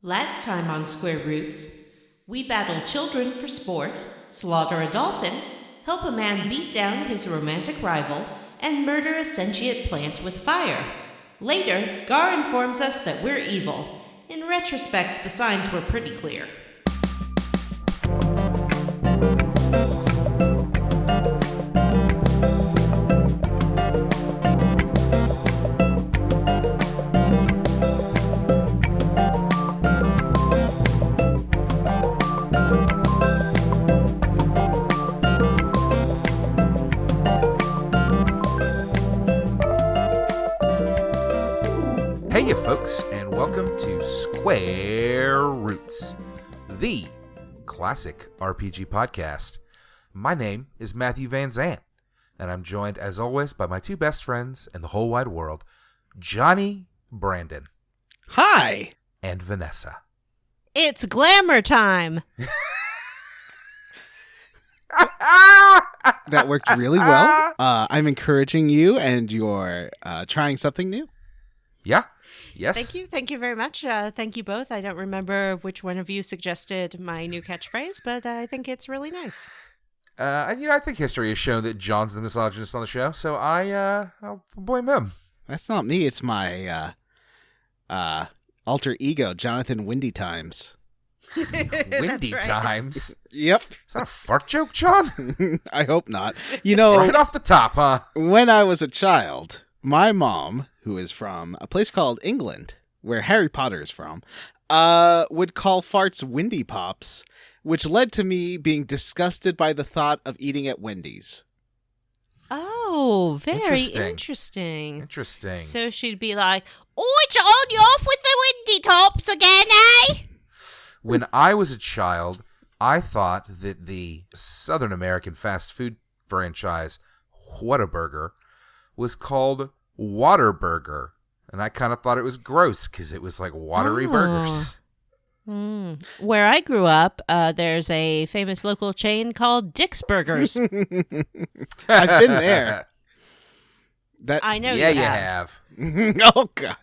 Last time on Square Roots, we battle children for sport, slaughter a dolphin, help a man beat down his romantic rival, and murder a sentient plant with fire. Later, Gar informs us that we're evil. In retrospect, the signs were pretty clear. Hey, you folks, and welcome to Square Roots, the classic RPG podcast. My name is Matthew Van Zandt, and I'm joined, as always, by my two best friends in the whole wide world, Johnny Brandon. Hi! And Vanessa. It's glamour time! That worked really well. I'm encouraging you, and you're trying something new. Yeah. Yes. Thank you very much. Thank you both. I don't remember which one of you suggested my new catchphrase, but I think it's really nice. And I think history has shown that John's the misogynist on the show, so I'll blame him. That's not me. It's my alter ego, Jonathan Windy Times. Windy right. Times? Yep. Is that a fart joke, John? I hope not. You know, Right off the top, huh? when I was a child, my mom, who is from a place called England, where Harry Potter is from, would call farts Windy Pops, which led to me being disgusted by the thought of eating at Wendy's. Oh, very Interesting. interesting. So she'd be like, "Oh, it's on you off with the windy tops again, eh?" When I was a child, I thought that the Southern American fast food franchise, Whataburger, was called Waterburger. And I kind of thought it was gross because it was like watery burgers. Where I grew up, there's a famous local chain called Dick's Burgers. I've been there. I know Yeah, you you have. have. Oh, God.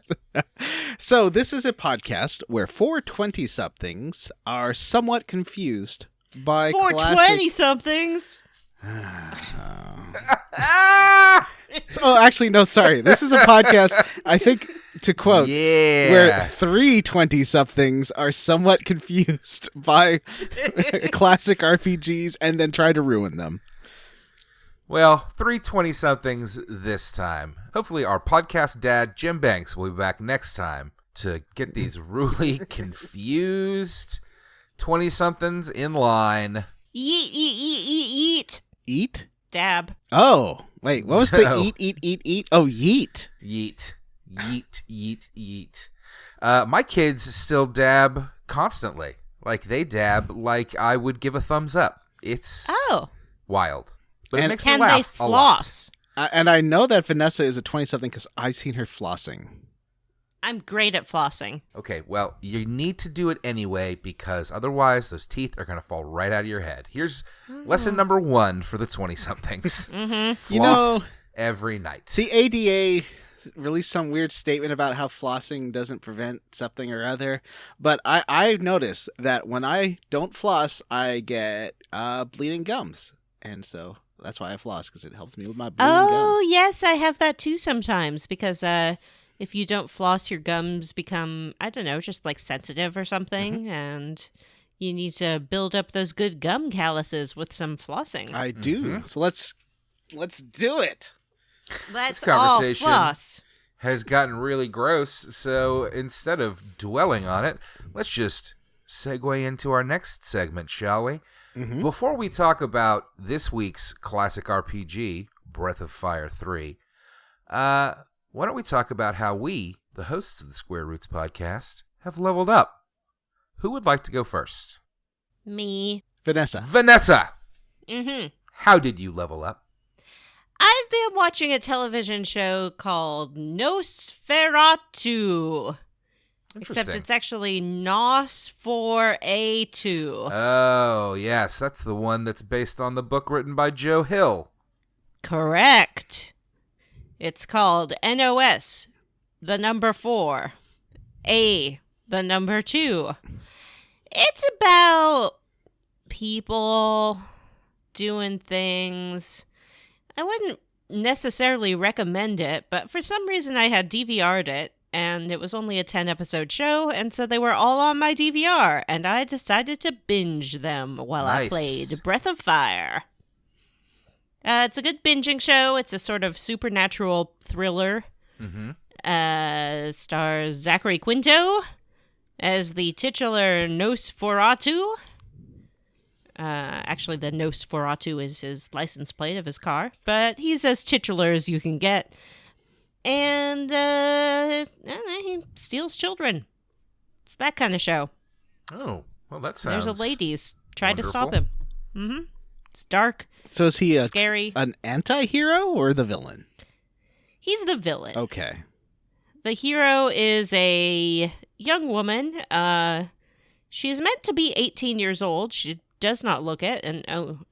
So this is a podcast where 420-somethings are somewhat confused by 420-somethings? Oh, actually, no, sorry. This is a podcast, I think, to quote, where 320-somethings are somewhat confused by classic RPGs and then try to ruin them. Well, 320-somethings this time. Hopefully our podcast dad, Jim Banks, will be back next time to get these really confused 20-somethings in line. Yeet. Eat? Dab. Oh, wait, what was the No. eat? Oh, yeet. Yeet. My kids still dab constantly. Like, they dab like I would give a thumbs up. It's wild. But it makes me Can laugh they floss? And I know that Vanessa is a 20-something because I've seen her flossing. I'm great at flossing. Okay, well, you need to do it anyway because otherwise those teeth are going to fall right out of your head. Here's lesson number 1 for the 20-somethings. Floss every night. The ADA released some weird statement about how flossing doesn't prevent something or other, but I've noticed that when I don't floss, I get bleeding gums, and so that's why I floss, because it helps me with my bleeding gums. Oh, yes, I have that too sometimes because if you don't floss, your gums become, I don't know, just like sensitive or something, and you need to build up those good gum calluses with some flossing. I do. So let's do it. Let's This all conversation floss. has gotten really gross, so instead of dwelling on it, let's just segue into our next segment, shall we? Before we talk about this week's classic RPG, Breath of Fire 3, why don't we talk about how we, the hosts of the Square Roots podcast, have leveled up? Who would like to go first? Me. Vanessa. How did you level up? I've been watching a television show called Nosferatu. Except it's actually Nos4A2. Oh, yes, that's the one that's based on the book written by Joe Hill. Correct. It's called NOS, the number 4, A the number 2. It's about people doing things. I wouldn't necessarily recommend it, but for some reason I had DVR'd it, and it was only a 10-episode show, and so they were all on my DVR, and I decided to binge them while I played Breath of Fire. It's a good binging show. It's a sort of supernatural thriller. Stars Zachary Quinto as the titular Nosferatu. Actually, the Nosferatu is his license plate of his car, but he's as titular as you can get. And he steals children. It's that kind of show. Oh, well, that sounds There's a ladies try to wonderful. stop him. It's dark. So is he scary? An anti-hero or the villain? He's the villain. Okay. The hero is a young woman. She's meant to be 18 years old. She does not look it. And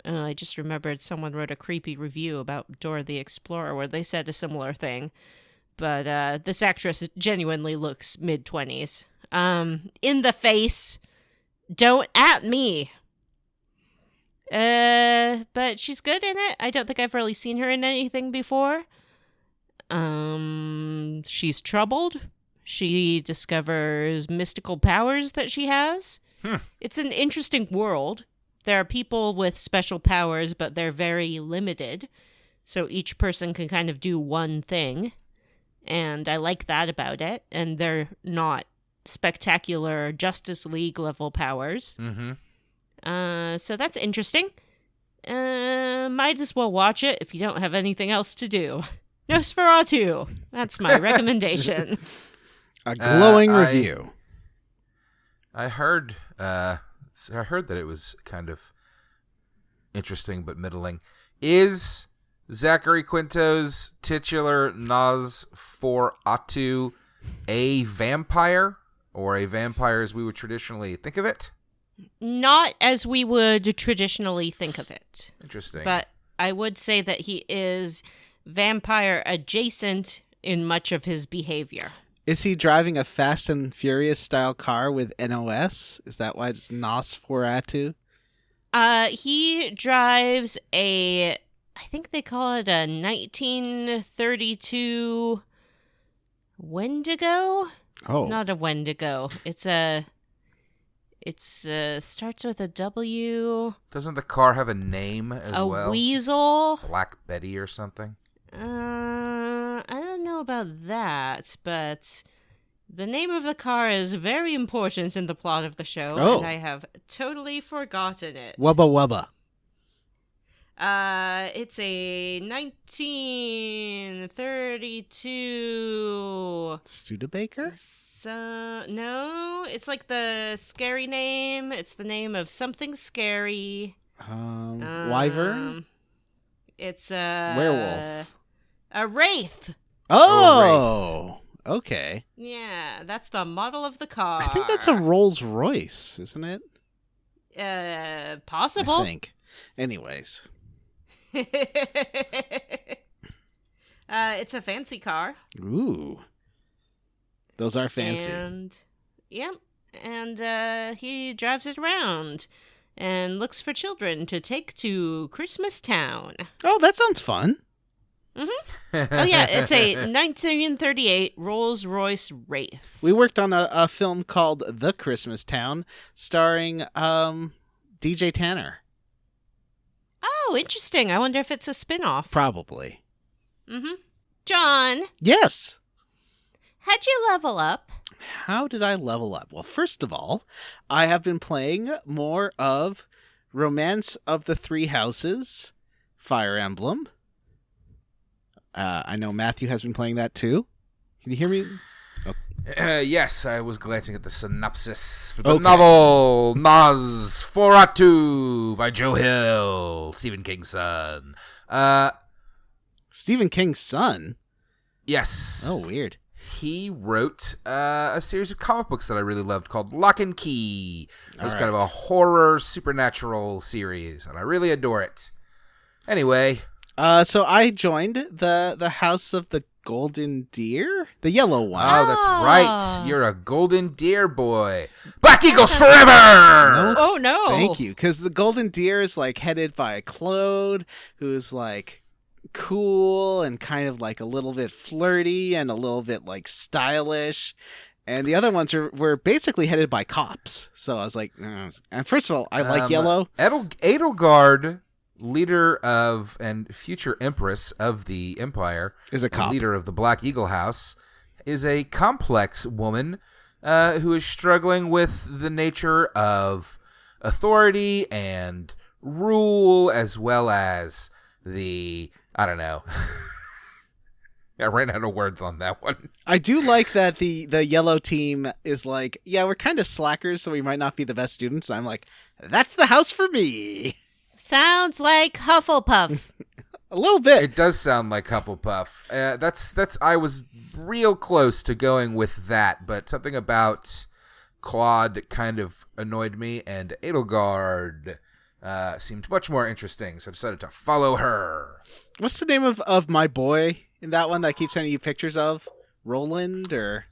I just remembered someone wrote a creepy review about Dora the Explorer where they said a similar thing. But this actress genuinely looks mid-20s. In the face. Don't at me. But she's good in it. I don't think I've really seen her in anything before. She's troubled. She discovers mystical powers that she has. It's an interesting world. There are people with special powers, but they're very limited. So each person can kind of do one thing. And I like that about it. And they're not spectacular Justice League level powers. So that's interesting. Might as well watch it if you don't have anything else to do. Nosferatu. That's my recommendation. A glowing review. I heard that it was kind of interesting but middling. Is Zachary Quinto's titular Nosferatu a vampire, or a vampire as we would traditionally think of it? Not as we would traditionally think of it. Interesting. But I would say that he is vampire adjacent in much of his behavior. Is he driving a Fast and Furious style car with NOS? Is that why it's Nosferatu? He drives I think they call it a 1932 Wendigo? Oh. Not a Wendigo. It's starts with a W. Doesn't the car have a name as well? A weasel? Black Betty or something? I don't know about that, but the name of the car is very important in the plot of the show, and I have totally forgotten it. Wubba Wubba. It's a 1932 Studebaker? No, it's like the scary name. It's the name of something scary. Wyvern? It's a werewolf. A wraith. Oh, okay. Yeah, that's the model of the car. I think that's a Rolls Royce, isn't it? Possible. I think. Anyways. It's a fancy car. Ooh. Those are fancy. And he drives it around and looks for children to take to Christmas Town. Oh, that sounds fun. Oh yeah, it's a 1938 Rolls-Royce Wraith. We worked on a film called The Christmas Town, starring DJ Tanner. Oh, interesting. I wonder if it's a spin-off. Probably. John, Yes. how'd you level up? How did I level up? Well, first of all, I have been playing more of Romance of the Three Houses, Fire Emblem. I know Matthew has been playing that too. Can you hear me? Yes, I was glancing at the synopsis for the novel Nosferatu by Joe Hill, Stephen King's son. Stephen King's son? Yes. Oh, weird. He wrote a series of comic books that I really loved called Lock and Key. It was kind of a horror supernatural series, and I really adore it. Anyway. So I joined the House of the golden deer? The yellow one. Oh, that's Ah. right. You're a golden deer boy. Black Eagles forever! Oh, no. Thank you. Because the golden deer is like headed by Claude, who's like cool and kind of like a little bit flirty and a little bit like stylish. And the other ones were basically headed by cops. So I was like, and first of all, I like yellow. Edelgard, leader of and future empress of the empire, Is a and cop. leader of the Black Eagle House, is a complex woman who is struggling with the nature of authority and rule, as well as I don't know. I ran out of words on that one. I do like that the yellow team is like, yeah, we're kind of slackers, so we might not be the best students. And I'm like, that's the house for me. Sounds like Hufflepuff. A little bit. It does sound like Hufflepuff. That's. I was real close to going with that, but something about Claude kind of annoyed me, and Edelgard seemed much more interesting, so I decided to follow her. What's the name of my boy in that one that I keep sending you pictures of? Roland or?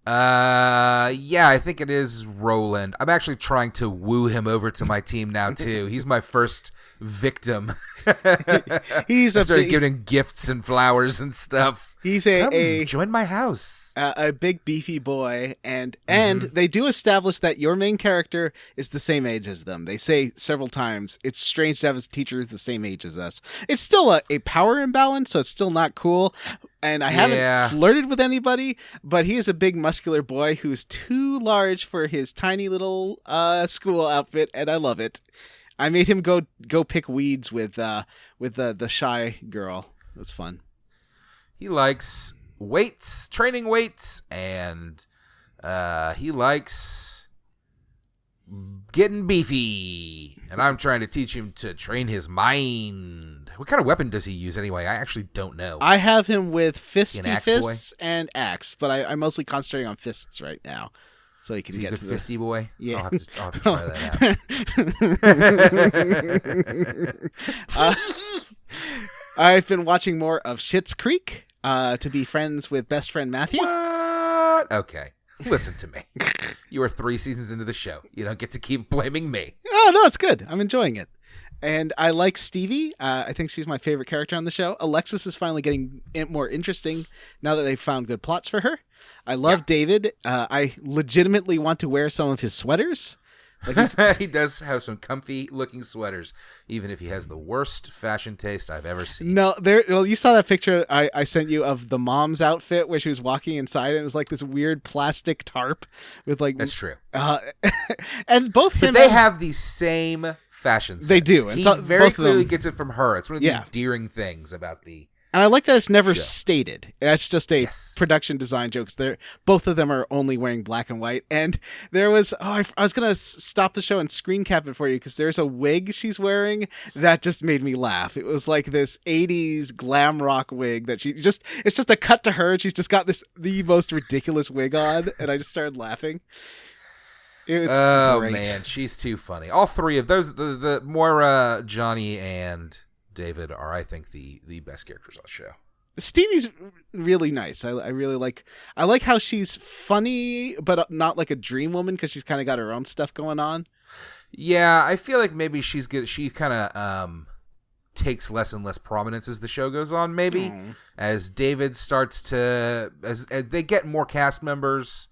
Yeah, I think it is Roland. I'm actually trying to woo him over to my team now too. He's my first victim. He's I started giving gifts and flowers and stuff. He's Come join my house. A big beefy boy, and they do establish that your main character is the same age as them. They say several times it's strange to have a teacher who's the same age as us. It's still a power imbalance, so it's still not cool. And I haven't flirted with anybody, but he is a big muscular boy who's too large for his tiny little school outfit, and I love it. I made him go pick weeds with the shy girl. It was fun. He likes weights, training weights, and he likes getting beefy. And I'm trying to teach him to train his mind. What kind of weapon does he use anyway? I actually don't know. I have him with fisty axe fists and axe, but I'm mostly concentrating on fists right now. So he can Is he get a good to fisty boy? Yeah. I'll have to try that out. I've been watching more of Schitt's Creek to be friends with best friend Matthew. What? Okay. Listen to me. You are 3 seasons into the show. You don't get to keep blaming me. Oh, no, it's good. I'm enjoying it. And I like Stevie. I think she's my favorite character on the show. Alexis is finally getting more interesting now that they've found good plots for her. I love David. I legitimately want to wear some of his sweaters. Like he does have some comfy looking sweaters, even if he has the worst fashion taste I've ever seen. No, you saw that picture I sent you of the mom's outfit where she was walking inside, and it was like this weird plastic tarp with like. That's true. And both him. But they have the same fashion sense. They do. He and very both clearly of them, gets it from her. It's one of the endearing things about the. And I like that it's never show. stated. That's just a production design jokes. Both of them are only wearing black and white. And there was, I was going to stop the show and screen cap it for you because there's a wig she's wearing that just made me laugh. It was like this 80s glam rock wig that it's just a cut to her. And she's just got the most ridiculous wig on. And I just started laughing. It's great. Man, she's too funny. All three of those, the Moira, Johnny, and David are, I think, the best characters on the show. Stevie's really nice. I really like. I like how she's funny, but not like a dream woman because she's kind of got her own stuff going on. Yeah, I feel like maybe she's good. She kind of takes less and less prominence as the show goes on. Maybe as David starts to as they get more cast members,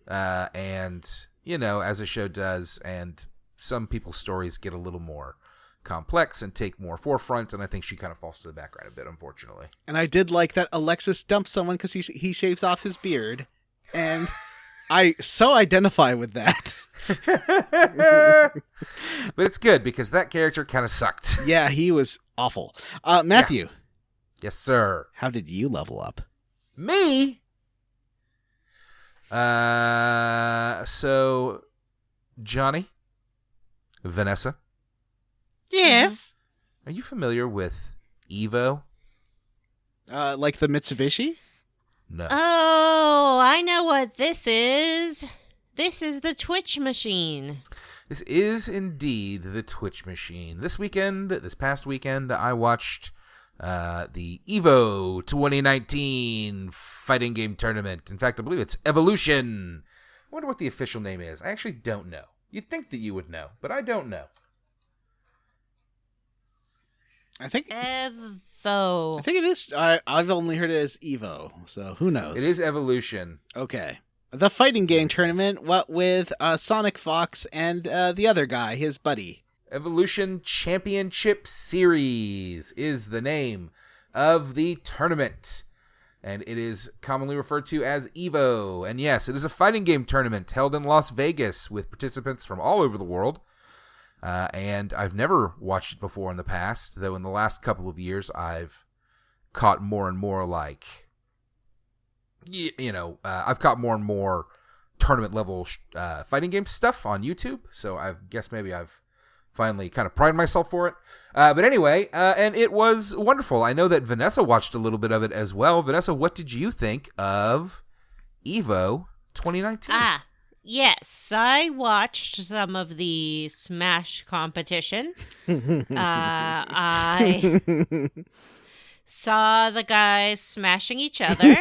and as the show does, and some people's stories get a little more complex and take more forefront, and I think she kind of falls to the background a bit, unfortunately. And I did like that Alexis dumped someone because he shaves off his beard, and I so identify with that. But it's good because that character kind of sucked. Yeah, he was awful. Matthew. Yeah. Yes, sir. How did you level up? Me? So Johnny, Vanessa. Yes. Are you familiar with Evo? Like the Mitsubishi? No. Oh, I know what this is. This is the Twitch machine. This is indeed the Twitch machine. This past weekend, I watched the EVO 2019 fighting game tournament. In fact, I believe it's Evolution. I wonder what the official name is. I actually don't know. You'd think that you would know, but I don't know. I think Evo. I think it is. I've only heard it as Evo, so who knows? It is Evolution. Okay. The fighting game tournament, what with Sonic Fox and the other guy, his buddy. Evolution Championship Series is the name of the tournament. And it is commonly referred to as EVO. And yes, it is a fighting game tournament held in Las Vegas with participants from all over the world. And I've never watched it before in the past, though in the last couple of years I've caught more and more I've caught more and more tournament level fighting game stuff on YouTube. So I guess maybe I've finally kind of prided myself for it. But anyway, and it was wonderful. I know that Vanessa watched a little bit of it as well. Vanessa, what did you think of EVO 2019? Yes, I watched some of the Smash competition. I saw the guys smashing each other.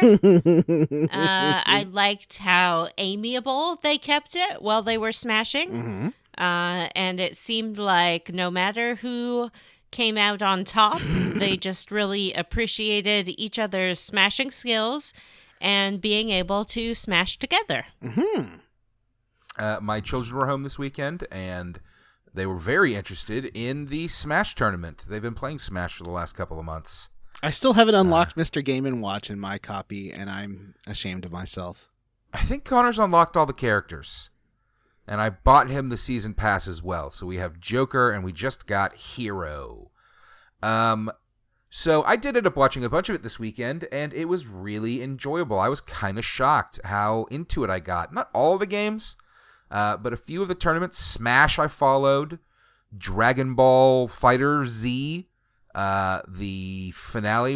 I liked how amiable they kept it while they were smashing. Mm-hmm. And it seemed like no matter who came out on top, they just really appreciated each other's smashing skills and being able to smash together. Mm-hmm. My children were home this weekend, and they were very interested in the Smash tournament. They've been playing Smash for the last couple of months. I still haven't unlocked Mr. Game & Watch in my copy, and I'm ashamed of myself. I think Connor's unlocked all the characters. And I bought him the season pass as well. So we have Joker, and we just got Hero. So I did end up watching a bunch of it this weekend, and it was really enjoyable. I was kind of shocked how into it I got. Not all the games, but a few of the tournaments. Smash I followed. Dragon Ball Fighter Z. The finale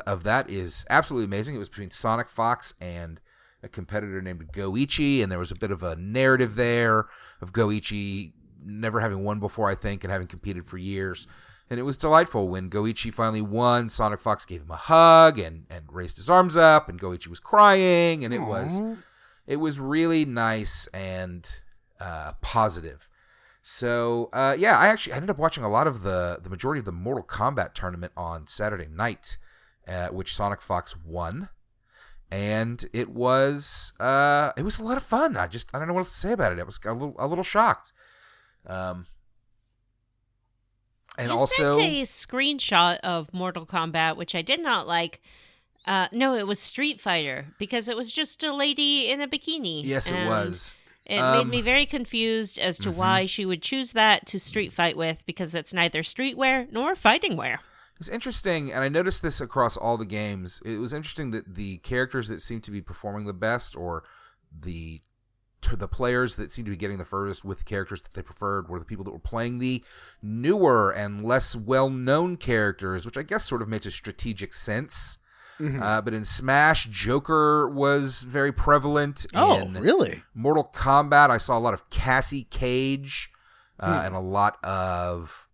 of that is absolutely amazing. It was between Sonic Fox and a competitor named Goichi, and there was a bit of a narrative there of Goichi never having won before, I think, and having competed for years. And it was delightful. When Goichi finally won, Sonic Fox gave him a hug and raised his arms up, and Goichi was crying, and it was really nice and positive. So, I ended up watching a lot of the majority of the Mortal Kombat tournament on Saturday night, which Sonic Fox won. And it was a lot of fun. I don't know what else to say about it. I was a little shocked. And you also sent a screenshot of Mortal Kombat, which I did not like. No, it was Street Fighter, because it was just a lady in a bikini. Yes, it was. It made me very confused as to why she would choose that to street fight with, because it's neither streetwear nor fighting wear. It's interesting, and I noticed this across all the games. It was interesting that the characters that seemed to be performing the best, or the players that seemed to be getting the furthest with the characters that they preferred, were the people that were playing the newer and less well-known characters, which I guess sort of makes a strategic sense. Mm-hmm. But in Smash, Joker was very prevalent. Oh, really? Mortal Kombat, I saw a lot of Cassie Cage and a lot of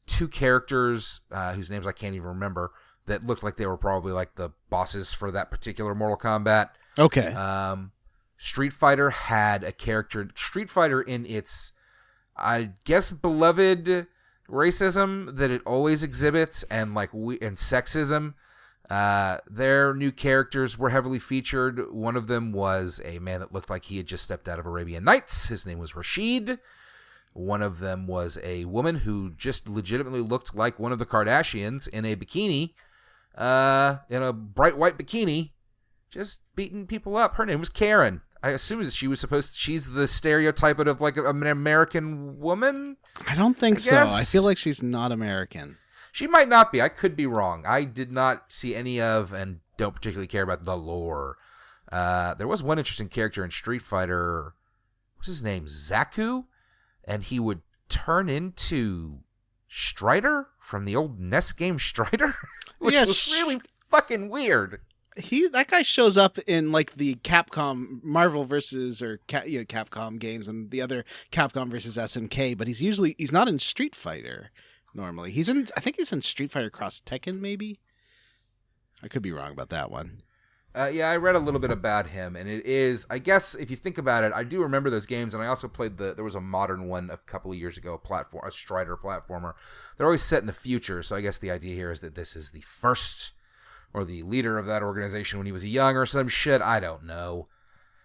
two characters whose names I can't even remember that looked like they were probably like the bosses for that particular Mortal Kombat. Okay. Street Fighter had a character. Street Fighter, in its, I guess, beloved racism that it always exhibits, and and sexism, their new characters were heavily featured. One of them was a man that looked like he had just stepped out of Arabian Nights. His name was Rashid. One of them was a woman who just legitimately looked like one of the Kardashians in a bikini, in a bright white bikini, just beating people up. Her name was Karen. I assume she's the stereotype of like an American woman. I don't think so. I feel like she's not American. She might not be. I could be wrong. I did not see any of, and don't particularly care about the lore. There was one interesting character in Street Fighter. What's his name? Zaku? And he would turn into Strider from the old NES game Strider, which was really fucking weird. That guy shows up in like the Capcom Marvel versus Capcom games and the other Capcom versus SNK, but he's not in Street Fighter. normally. I think he's in Street Fighter Cross Tekken, maybe? I could be wrong about that one. Yeah, I read a little bit about him, and it is, I guess, if you think about it, I do remember those games, and I also played there was a modern one a couple of years ago, a Strider platformer. They're always set in the future, so I guess the idea here is that this is the first, or the leader of that organization when he was young, or some shit, I don't know.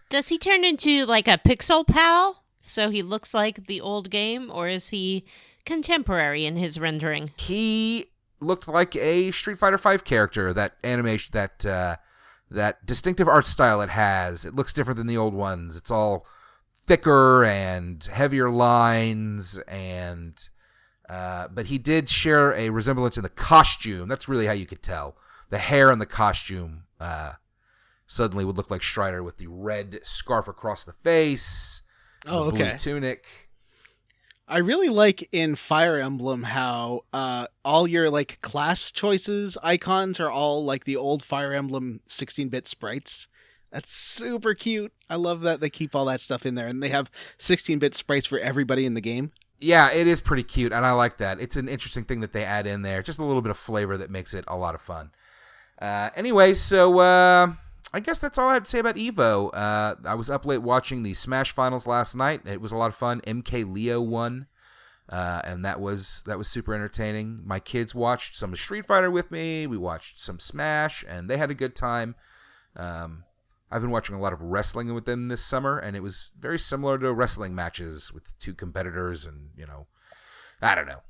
Does he turn into like a pixel pal, so he looks like the old game, or is he contemporary in his rendering? He looked like a Street Fighter V character, that animation, that distinctive art style it has. It looks different than the old ones. It's all thicker and heavier lines, and but he did share a resemblance in the costume. That's really how you could tell. The hair and the costume suddenly would look like Strider with the red scarf across the face, the blue tunic. I really like in Fire Emblem how all your like class choices icons are all like the old Fire Emblem 16-bit sprites. That's super cute. I love that they keep all that stuff in there, and they have 16-bit sprites for everybody in the game. Yeah, it is pretty cute, and I like that. It's an interesting thing that they add in there. Just a little bit of flavor that makes it a lot of fun. Anyway, so I guess that's all I have to say about EVO. I was up late watching the Smash Finals last night. It was a lot of fun. MK Leo won, and that was super entertaining. My kids watched some Street Fighter with me. We watched some Smash, and they had a good time. I've been watching a lot of wrestling with them this summer, and it was very similar to wrestling matches with two competitors, and I don't know.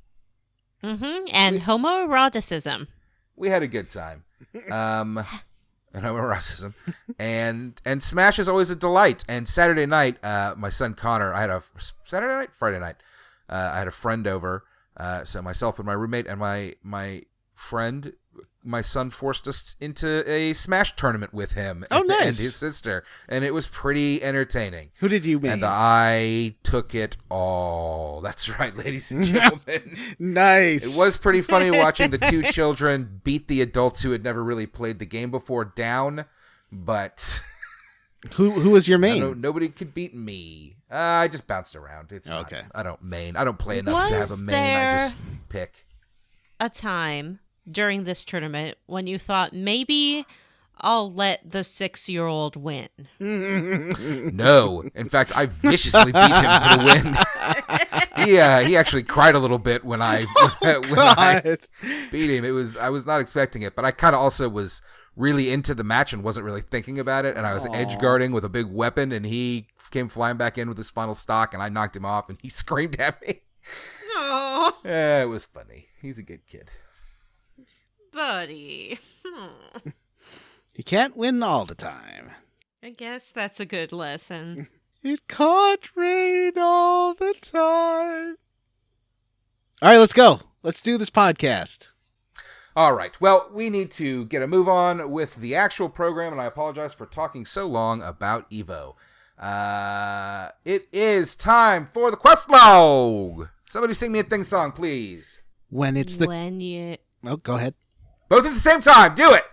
And homoeroticism. We had a good time. And homoeroticism. And Smash is always a delight. And Saturday night, my son Connor, Friday night, I had a friend over. So myself and my roommate and my friend, my son forced us into a Smash tournament with him and his sister. And it was pretty entertaining. Who did you meet? And I took it all. That's right, ladies and gentlemen. Nice. It was pretty funny watching the two children beat the adults who had never really played the game before down. But who was your main? Nobody could beat me. I just bounced around. It's okay. I don't main. I don't play enough to have a main. I just pick. A time during this tournament when you thought maybe I'll let the 6-year-old win? No. In fact, I viciously beat him for the win. He actually cried a little bit when I beat him. I was not expecting it, but I kind of also was really into the match and wasn't really thinking about it, and I was edge guarding with a big weapon, and he came flying back in with his final stock, and I knocked him off, and he screamed at me. Yeah, it was funny. He's a good kid. Buddy. You can't win all the time. I guess that's a good lesson. It can't rain all the time. All right, let's go. Let's do this podcast. All right. Well, we need to get a move on with the actual program, and I apologize for talking so long about EVO. It is time for the quest log. Somebody sing me a thing song, please. Oh, go ahead. Both at the same time. Do it.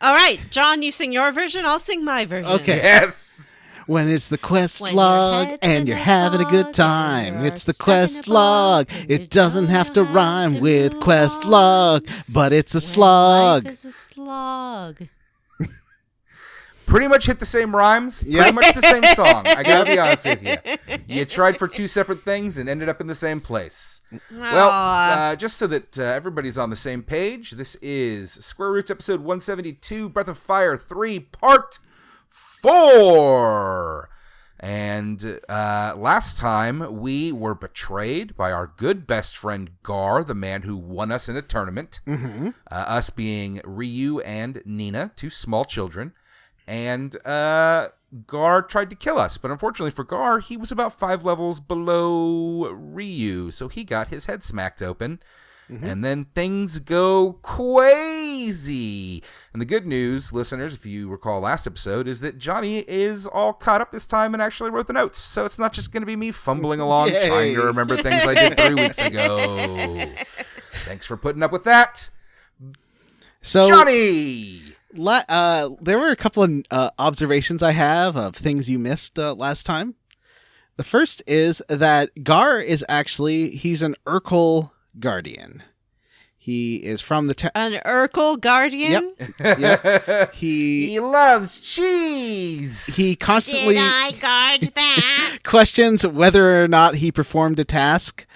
All right, John, you sing your version. I'll sing my version. Okay. Yes. When it's the quest log and you're having a good time, it's the quest log. It doesn't have to rhyme with quest log, but it's a slog. Life is a slog. Pretty much hit the same rhymes. Pretty much the same song. I gotta be honest with you. You tried for two separate things and ended up in the same place. Well, just so that everybody's on the same page, this is Square Roots episode 172, Breath of Fire 3, Part 4. And last time we were betrayed by our good best friend Gar, the man who won us in a tournament. Us being Ryu and Nina, two small children. And Gar tried to kill us, but unfortunately for Gar, he was about 5 levels below Ryu, so he got his head smacked open, and then things go crazy. And the good news, listeners, if you recall last episode, is that Johnny is all caught up this time and actually wrote the notes, so it's not just going to be me fumbling along trying to remember things I did 3 weeks ago. Thanks for putting up with that. So, Johnny! There were a couple of observations I have of things you missed last time. The first is that Gar is he's an Urkel guardian. He is from the An Urkel guardian? Yep. He loves cheese. He constantly Did I guard that? questions whether or not he performed a task.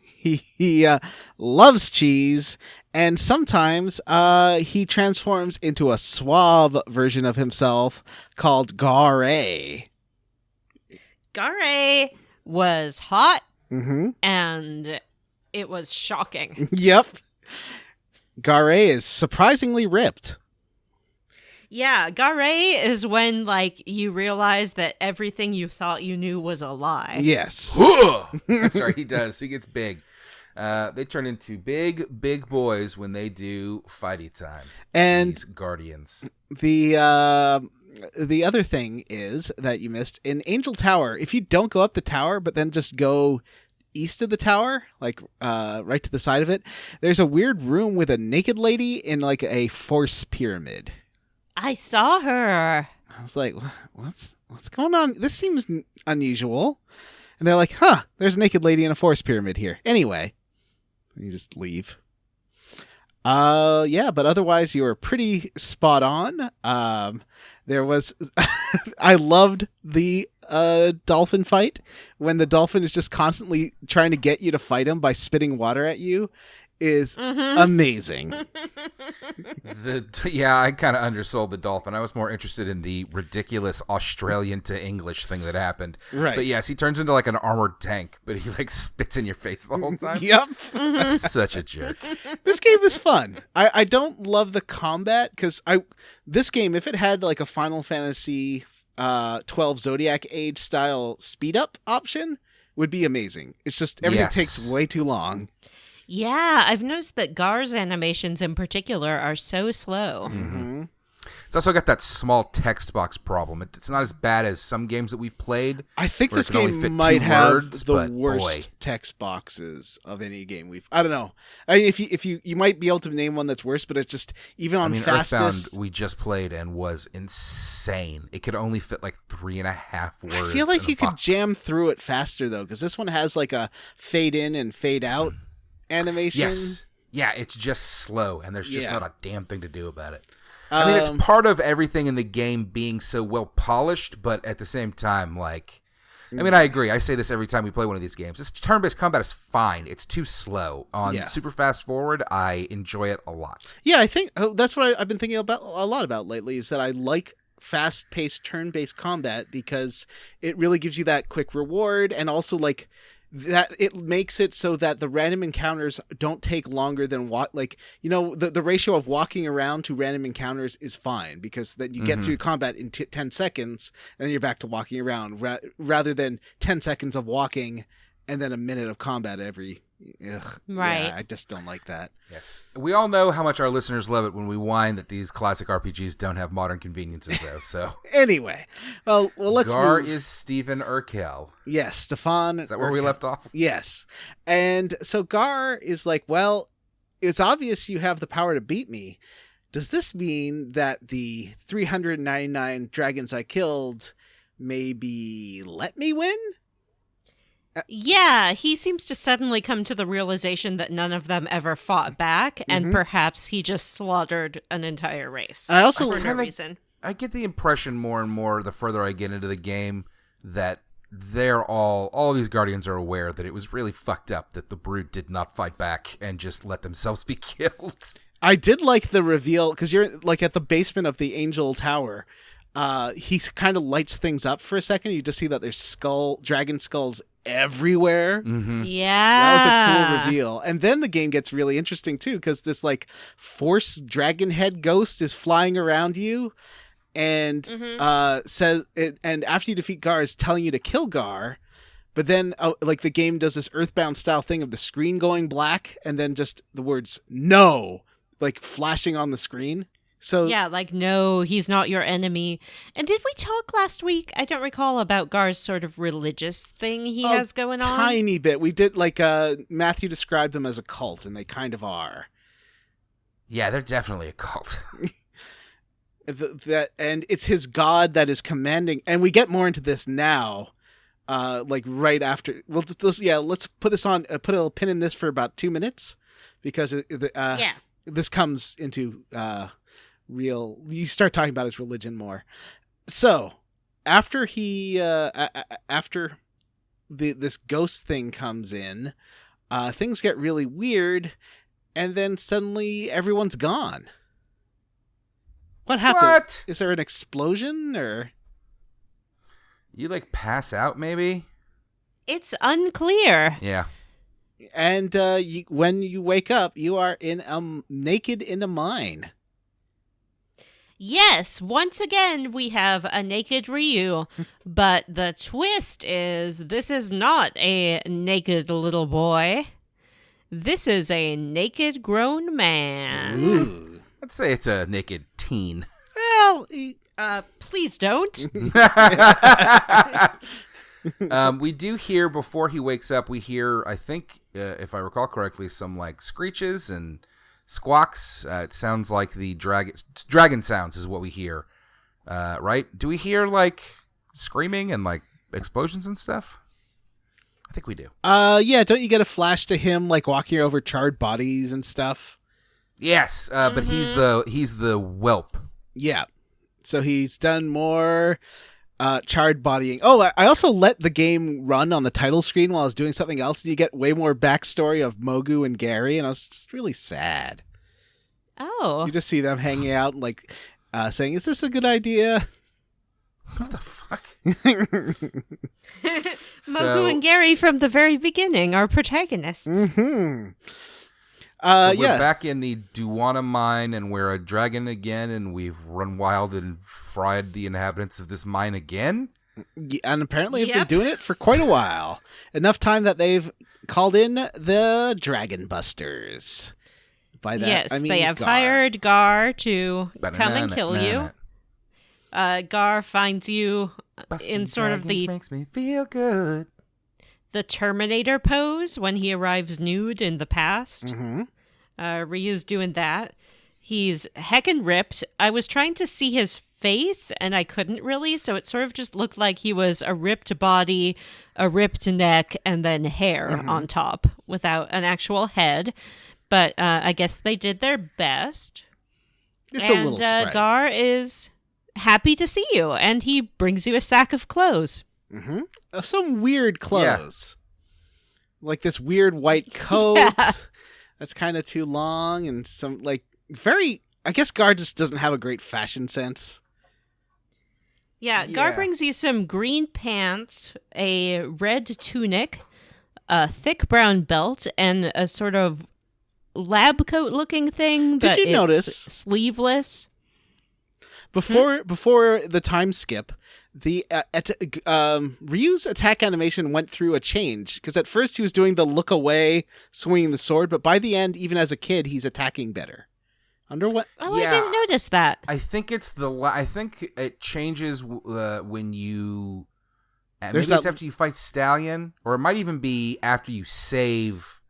He loves cheese, and sometimes he transforms into a suave version of himself called Gare. Gare was hot, Mm-hmm. and it was shocking. Yep. Gare is surprisingly ripped. Yeah, Gare is when, like, you realize that everything you thought you knew was a lie. Yes. That's right, he does. He gets big. They turn into big boys when they do fighty time. And these guardians. the other thing is that you missed in Angel Tower. If you don't go up the tower, but then just go east of the tower, like right to the side of it, there's a weird room with a naked lady in like a force pyramid. I saw her. I was like, what's going on? This seems unusual. And they're like, huh, there's a naked lady in a force pyramid here. Anyway, you just leave. Yeah, but otherwise you were pretty spot on. There was, I loved the dolphin fight when the dolphin is just constantly trying to get you to fight him by spitting water at you is amazing. Yeah, I kind of undersold the dolphin. I was more interested in the ridiculous Australian to English thing that happened. Right. But yes, he turns into like an armored tank, but he like spits in your face the whole time. Yep. Such a jerk. This game is fun. I don't love the combat because this game, if it had like a Final Fantasy 12 Zodiac Age style speed up option, would be amazing. It's just everything takes way too long. Yeah, I've noticed that Gar's animations in particular are so slow. Mm-hmm. It's also got that small text box problem. It's not as bad as some games that we've played. I think where this it can only game fit might 2 have words, the but worst text boxes of any game we've. I don't know. I mean, if you might be able to name one that's worse, but it's just even on fastest. Earthbound we just played and was insane. It could only fit like 3.5 words. I feel like you could box. jam through it faster though, because this one has like a fade in and fade out animation. Yes. Yeah, it's just slow, and there's just Yeah. not a damn thing to do about it. I mean, it's part of everything in the game being so well polished, but at the same time, like, I mean, I agree. I say this every time we play one of these games. This turn-based combat is fine. It's too slow. On super fast forward, I enjoy it a lot. Yeah, I think that's what I've been thinking about a lot about lately. Is that I like fast-paced turn-based combat because it really gives you that quick reward, and also like that it makes it so that the random encounters don't take longer than the ratio of walking around to random encounters is fine, because then you get through combat in 10 seconds and then you're back to walking around rather than 10 seconds of walking and then a minute of combat every. Right. Yeah, I just don't like that. Yes. We all know how much our listeners love it when we whine that these classic RPGs don't have modern conveniences, though. So Anyway, well, let's Gar move. is Stephen Urkel. Yes, Stefan. Is that where we left off? Yes. And so Gar is like, well, it's obvious you have the power to beat me. Does this mean that the 399 dragons I killed maybe let me win? Yeah, he seems to suddenly come to the realization that none of them ever fought back, and perhaps he just slaughtered an entire race. I also for no reason. I get the impression more and more the further I get into the game that they're all these guardians are aware that it was really fucked up that the brute did not fight back and just let themselves be killed. I did like the reveal, because you're like at the basement of the Angel Tower. He kind of lights things up for a second. You just see that there's dragon skulls everywhere. Yeah. That was a cool reveal. And then the game gets really interesting too, because this like force dragon head ghost is flying around you and says it, and after you defeat Gar is telling you to kill Gar, but then like the game does this Earthbound style thing of the screen going black and then just the words no like flashing on the screen. So yeah, like, no, he's not your enemy. And did we talk last week? I don't recall about Gar's sort of religious thing he has going on. Tiny bit. We did, like, Matthew described them as a cult, and they kind of are. Yeah, they're definitely a cult. And it's his god that is commanding, and we get more into this now, like right after. Well, let's put this on. Put a little pin in this for about 2 minutes, because this comes into real. You start talking about his religion more. So after after this ghost thing comes in, things get really weird, and then suddenly everyone's gone. What happened? What? Is there an explosion or? You like pass out maybe? It's unclear. Yeah. And when you wake up, you are naked in a mine. Yes, once again, we have a naked Ryu, but the twist is this is not a naked little boy. This is a naked grown man. Ooh. Let's say it's a naked teen. Well, Please don't. We do hear, before he wakes up, we hear, I think, if I recall correctly, some like screeches and squawks. It sounds like the dragon sounds is what we hear, right? Do we hear like screaming and like explosions and stuff? I think we do. yeah. Don't you get a flash to him like walking over charred bodies and stuff? Yes, but he's the whelp. Yeah. So he's done more charred bodying. Oh, I also let the game run on the title screen while I was doing something else, and you get way more backstory of Mogu and Gary, and I was just really sad. Oh. You just see them hanging out, like saying, "Is this a good idea?" What the fuck? Mogu and Gary from the very beginning are protagonists. Mm-hmm. So we're back in the Duana mine, and we're a dragon again, and we've run wild and fried the inhabitants of this mine again. Yeah, and apparently have been doing it for quite a while. Enough time that they've called in the Dragon Busters. By that, yes, I mean they have Gar. hired Gar to come and kill you. Gar finds you in sort of the makes me feel good. The Terminator pose when he arrives nude in the past. Mm-hmm. Ryu's doing that. He's heckin' ripped. I was trying to see his face, and I couldn't really, so it sort of just looked like he was a ripped body, a ripped neck, and then hair on top without an actual head. But I guess they did their best. It's a little spread. Gar is happy to see you, and he brings you a sack of clothes. Mm-hmm. Some weird clothes. Like this weird white coat that's kind of too long, and some like very... I guess Gar just doesn't have a great fashion sense. Yeah, Gar brings you some green pants, a red tunic, a thick brown belt, and a sort of lab coat looking thing. Did you notice sleeveless? Before the time skip, the Ryu's attack animation went through a change, because at first he was doing the look away, swinging the sword, but by the end, even as a kid, he's attacking better. Under what? Oh, yeah. I didn't notice that. I think it's I think it changes when you. Maybe it's after you fight Stallion, or it might even be after you save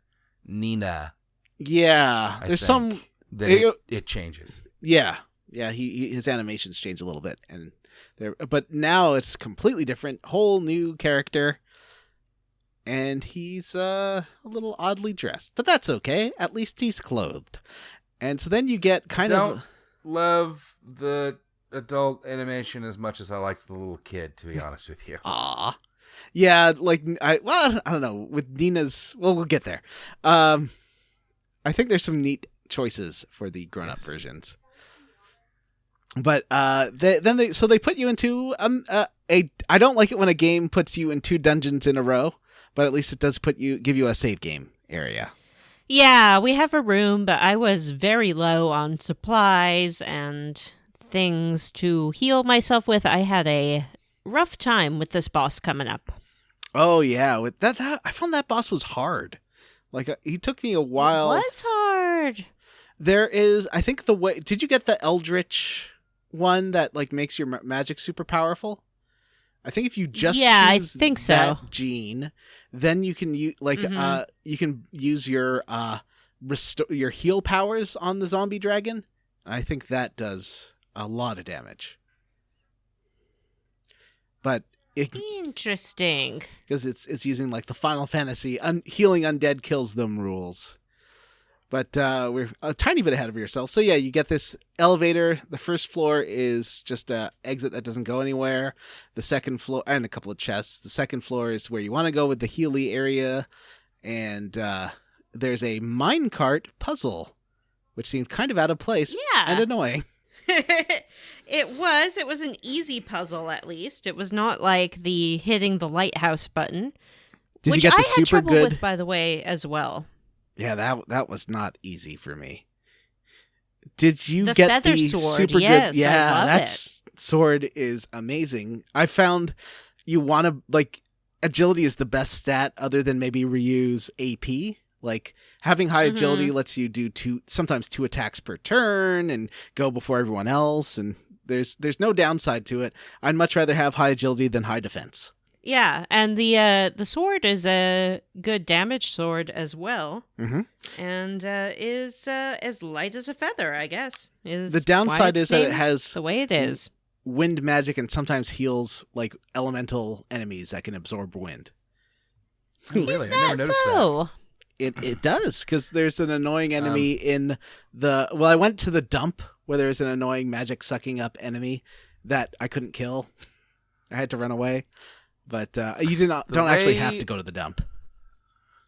Nina. Yeah, there's some. It changes. Yeah. Yeah, his animations change a little bit, but now it's completely different, whole new character, and he's a little oddly dressed, but that's okay. At least he's clothed, and so then you get Don't love the adult animation as much as I liked the little kid, to be honest with you. Aw, yeah, like I don't know with Nina's. Well, we'll get there. I think there's some neat choices for the grown-up versions. But they put you into I don't like it when a game puts you in 2 dungeons in a row, but at least it does give you a save game area. Yeah, we have a room, but I was very low on supplies and things to heal myself with. I had a rough time with this boss coming up. Oh yeah, with that I found that boss was hard. Like he took me a while. It was hard. There is, I think did you get the Eldritch one that like makes your magic super powerful? I think if you just choose I think so. that gene, then you can use you can use your your heal powers on the zombie dragon. I think that does a lot of damage. But Interesting. Because it's using like the Final Fantasy healing undead kills them rules. But we're a tiny bit ahead of yourself. So yeah, you get this elevator. The first floor is just a exit that doesn't go anywhere. The second floor, and a couple of chests. The second floor is where you want to go with the Healy area. And there's a minecart puzzle, which seemed kind of out of place and annoying. It was an easy puzzle, at least. It was not like the hitting the lighthouse button. Did which you get the I had super trouble good? with, by the way, as well. Yeah, that was not easy for me. Did you The get feather the sword, super yes, good? Yeah, I love that it. sword is amazing. I found you want to like agility is the best stat other than maybe Ryu's AP. Like having high agility lets you do sometimes two attacks per turn and go before everyone else. And there's no downside to it. I'd much rather have high agility than high defense. Yeah, and the sword is a good damage sword as well, and is as light as a feather, I guess. Is The downside why is that it named has the way it is. wind magic and sometimes heals like elemental enemies that can absorb wind. Oh, really? I never noticed that. So, It does, because there's an annoying enemy in the... Well, I went to the dump where there's an annoying magic sucking up enemy that I couldn't kill. I had to run away. But you don't actually have to go to the dump.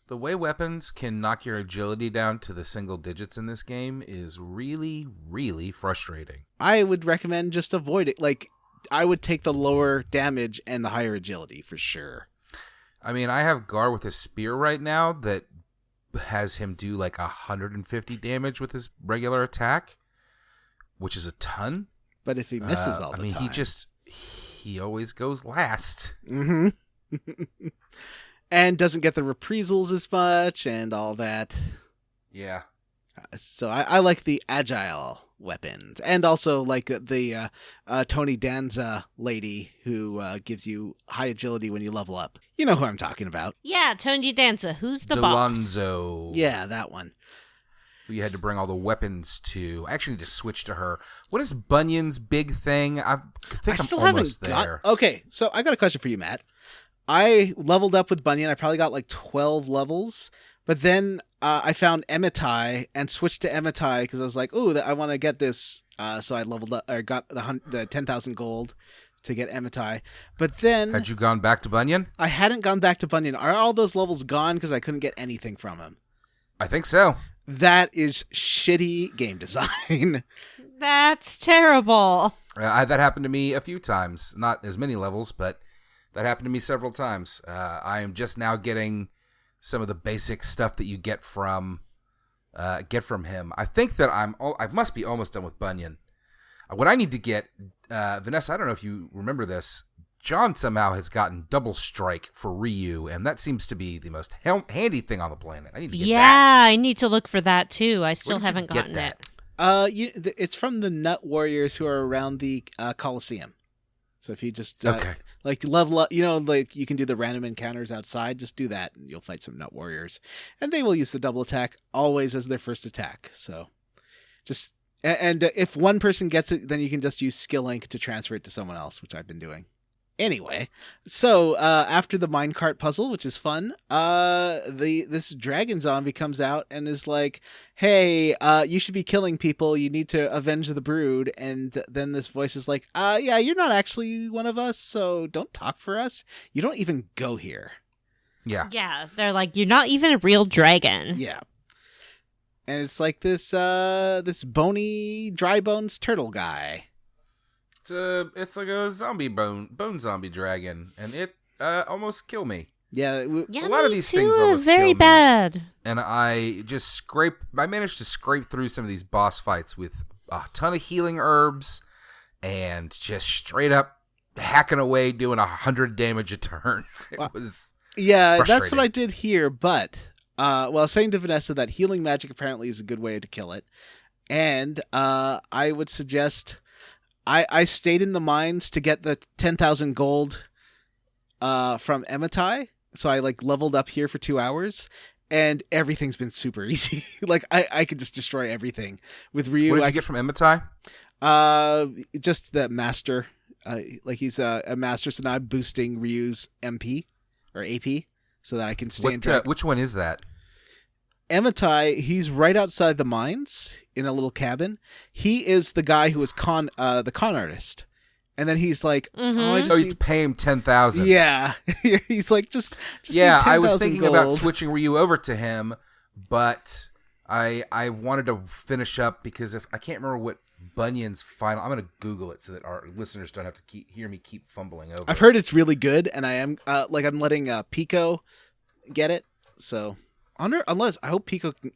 The way weapons can knock your agility down to the single digits in this game is really, really frustrating. I would recommend just avoid it. Like, I would take the lower damage and the higher agility for sure. I mean, I have Gar with a spear right now that has him do like 150 damage with his regular attack, which is a ton. But if he misses all the time... I mean, he always goes last. Mm-hmm. And doesn't get the reprisals as much and all that. Yeah. So I like the agile weapons. And also like the Tony Danza lady who gives you high agility when you level up. You know who I'm talking about. yeah, Tony Danza, who's the boss? Delonzo. Yeah, that one. Who you had to bring all the weapons to. I actually need to switch to her. What is Bunyan's big thing? I think I'm still almost haven't there. Okay, so I got a question for you, Matt. I leveled up with Bunyan. I probably got like 12 levels. But then I found Emitai and switched to Emitai because I was like, "Ooh, I want to get this." So I leveled up, or got the 10,000 gold to get Emitai. But then Had you gone back to Bunyan? I hadn't gone back to Bunyan. Are all those levels gone because I couldn't get anything from him? I think so. That is shitty game design. That's terrible. That happened to me a few times. Not as many levels, but that happened to me several times. I am just now getting some of the basic stuff that you get from him. I think that I must be almost done with Bunyan. What I need to get, Vanessa, I don't know if you remember this, John somehow has gotten double strike for Ryu, and that seems to be the most handy thing on the planet. I need to get that. I need to look for that too. I still Where did you haven't get gotten that? it. It's from the Nut Warriors who are around the Coliseum. So if you just Okay. like level up, like you can do the random encounters outside. Just do that, and you'll fight some Nut Warriors, and they will use the double attack always as their first attack. So, just and if one person gets it, then you can just use Skill Link to transfer it to someone else, which I've been doing. Anyway, so after the minecart puzzle, which is fun, this dragon zombie comes out and is like, "Hey, you should be killing people. You need to avenge the brood." And then this voice is like, "Yeah, you're not actually one of us, so don't talk for us. You don't even go here." Yeah. Yeah, they're like, you're not even a real dragon. Yeah. And it's like this bony, dry bones turtle guy. It's like a zombie bone zombie dragon, and it almost killed me. Yeah, Yeah, A lot of me these too, things almost very kill me. bad. And I managed to scrape through some of these boss fights with a ton of healing herbs and just straight up hacking away, doing 100 damage a turn. It was Yeah, that's frustrating. what I did here, but I was saying to Vanessa that healing magic apparently is a good way to kill it. And I would suggest I stayed in the mines to get the 10,000 gold from Emitai. So I leveled up here for 2 hours, and everything's been super easy. I could just destroy everything with Ryu. What did you get from Emitai? Just the master Like he's a master, so now I'm boosting Ryu's MP or AP so that I can stand. Which one is that? Ematai, he's right outside the mines in a little cabin. He is the guy who was the con artist. And then he's like, "Oh, I just he's pay him 10,000." Yeah, he's like, just yeah. need I was 10,000 thinking gold. about switching Ryu over to him, but I wanted to finish up because if I can't remember what Bunyan's final. I'm gonna Google it so that our listeners don't have to hear me keep fumbling over. I've heard it's really good, and I am I'm letting Peco get it. So unless I hope Peco can.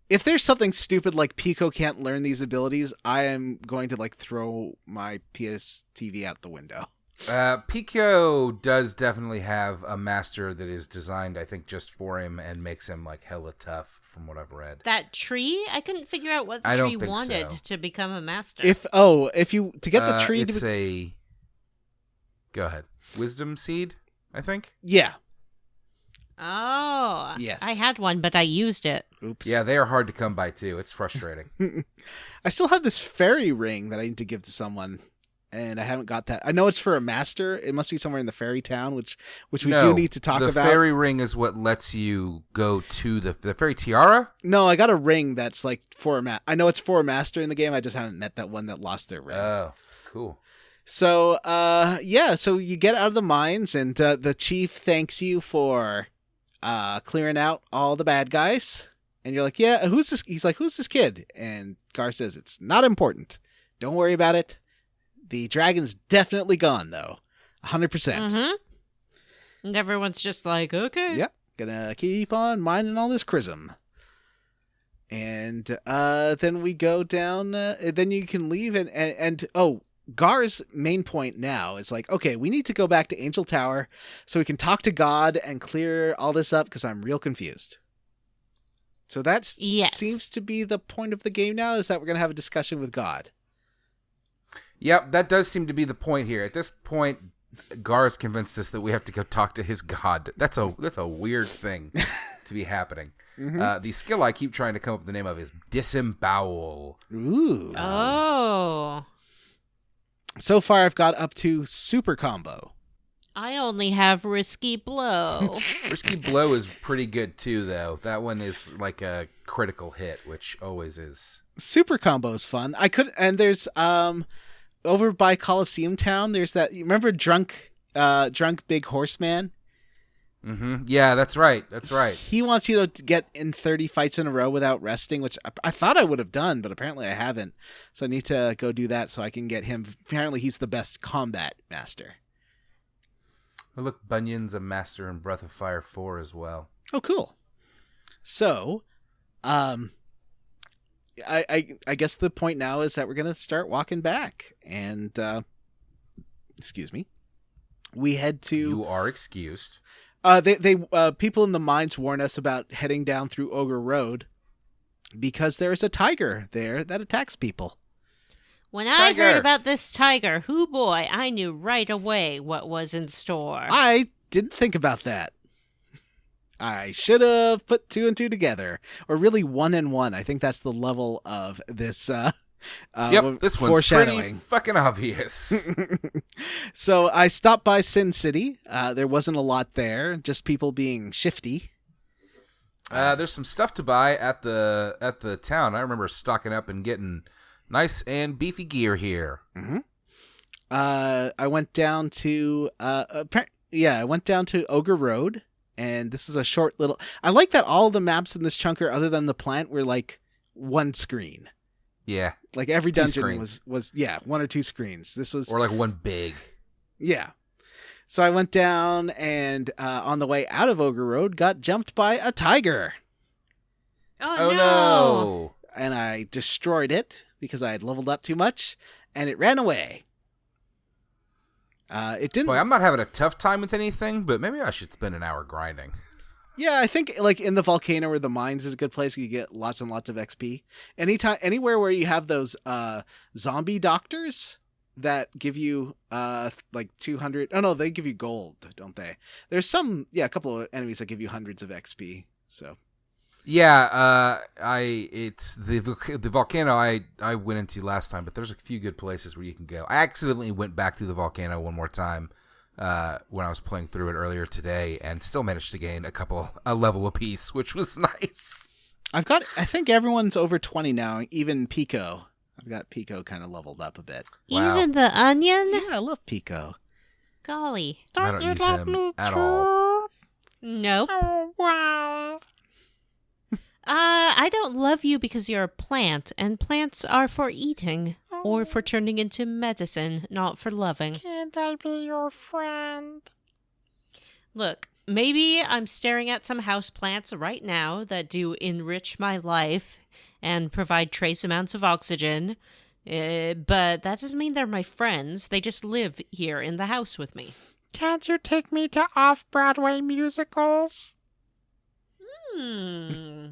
If there's something stupid like Peco can't learn these abilities, I am going to throw my PS TV out the window. Peco does definitely have a master that is designed, I think, just for him and makes him hella tough, from what I've read. That tree? I couldn't figure out what the tree wanted to become a master. If you to get the tree, it's go ahead. Wisdom seed, I think. Yeah. Oh, yes. I had one, but I used it. Oops. Yeah, they are hard to come by too. It's frustrating. I still have this fairy ring that I need to give to someone, and I haven't got that. I know it's for a master. It must be somewhere in the fairy town, which we do need to talk about. The fairy ring is what lets you go to the fairy tiara? No, I got a ring that's for a I know it's for a master in the game. I just haven't met that one that lost their ring. Oh, cool. So, so you get out of the mines, and the chief thanks you for clearing out all the bad guys. And you're like, yeah, who's this? He's like, who's this kid? And Gar says, it's not important. Don't worry about it. The dragon's definitely gone, though. 100%. Mm-hmm. And everyone's just like, okay. Yep. Gonna keep on mining all this chrism. And then we go down. Then you can leave. And Gar's main point now is okay, we need to go back to Angel Tower so we can talk to God and clear all this up because I'm real confused. So that seems to be the point of the game now, is that we're going to have a discussion with God. Yep, that does seem to be the point here. At this point, Gar's convinced us that we have to go talk to his God. That's a weird thing to be happening. Mm-hmm. The skill I keep trying to come up with the name of is Disembowel. Ooh. Oh. So far, I've got up to Super Combo. I only have Risky Blow. Risky Blow is pretty good, too, though. That one is a critical hit, which always is. Super Combo is fun. There's, over by Coliseum Town, there's that, you remember Drunk Big Horseman? Mm-hmm. Yeah, that's right. He wants you to get in 30 fights in a row without resting, which I thought I would have done, but apparently I haven't. So I need to go do that so I can get him. Apparently he's the best combat master. Well, look, Bunyan's a master in Breath of Fire 4 as well. Oh, cool. So, I guess the point now is that we're going to start walking back. And, excuse me. We head to... You are excused. They people in the mines warn us about heading down through Ogre Road because there is a tiger there that attacks people. When I heard about this tiger, boy, I knew right away what was in store. I didn't think about that. I should have put 2 and 2 together, or really 1 and 1. I think that's the level of this. Yep, this one's pretty fucking obvious. So I stopped by Sin City. There wasn't a lot there, just people being shifty. There's some stuff to buy at the town. I remember stocking up and getting nice and beefy gear here. Mm-hmm. I went down to Ogre Road, and this is a short little. I like that all the maps in this chunker, other than the plant, were one screen. Yeah. Every dungeon was 1 or 2 screens. This was or one big. Yeah. So I went down and on the way out of Ogre Road got jumped by a tiger. Oh no. And I destroyed it because I had leveled up too much and it ran away. It didn't. Boy, I'm not having a tough time with anything, but maybe I should spend an hour grinding. Yeah, I think in the volcano or the mines is a good place. You get lots and lots of XP. Anywhere where you have those zombie doctors that give you 200. Oh no, they give you gold, don't they? There's a couple of enemies that give you hundreds of XP. So Yeah, it's the volcano I went into last time, but there's a few good places where you can go. I accidentally went back through the volcano one more time when I was playing through it earlier today, and still managed to gain a level apiece, which was nice. I think everyone's over 20 now, even Peco. I've got Peco kind of leveled up a bit. Wow. Even the onion? Yeah, I love Peco. Golly. I don't use him at all. Nope. Oh, wow. I don't love you because you're a plant, and plants are for eating or for turning into medicine, not for loving. Can't I be your friend? Look, maybe I'm staring at some houseplants right now that do enrich my life and provide trace amounts of oxygen, but that doesn't mean they're my friends. They just live here in the house with me. Can't you take me to off-Broadway musicals? I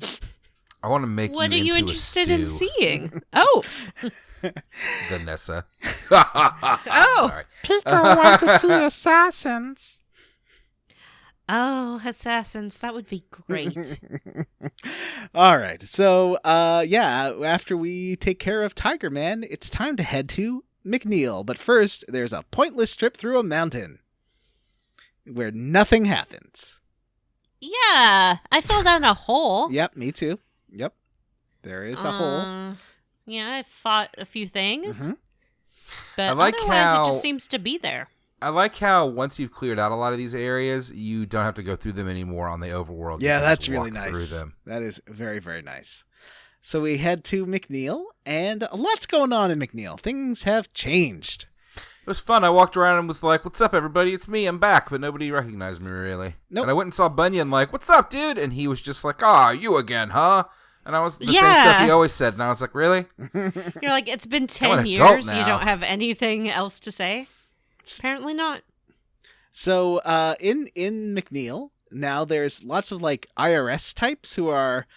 want to make What you are you into interested a in stew. seeing? Oh, Vanessa. Oh. Sorry. Peco want to see assassins. oh, assassins! That would be great. All right. So, after we take care of Tiger Man, it's time to head to McNeil. But first, there's a pointless trip through a mountain where nothing happens. Yeah, I fell down a hole. Yep, me too. Yep. There is a hole. Yeah, I fought a few things, Mhm. but I like otherwise how- it just seems to be there. I like how once you've cleared out a lot of these areas, you don't have to go through them anymore on the overworld. You Yeah, can that's just really walk nice. Through them. That is very, very nice. So we head to McNeil, and a lot's going on in McNeil. Things have changed. It was fun. I walked around and was like, "What's up, everybody? It's me. I'm back." But nobody recognized me really. Nope. And I went and saw Bunyan, like, "What's up, dude?" And he was just like, "Ah, you again, huh?" And I was the same Yeah. stuff he always said. And I was like, "Really?" You're like, it's been I'm 10 an adult years. You now. don't have anything else to say? Apparently not. So in McNeil, now there's lots of like IRS types who are,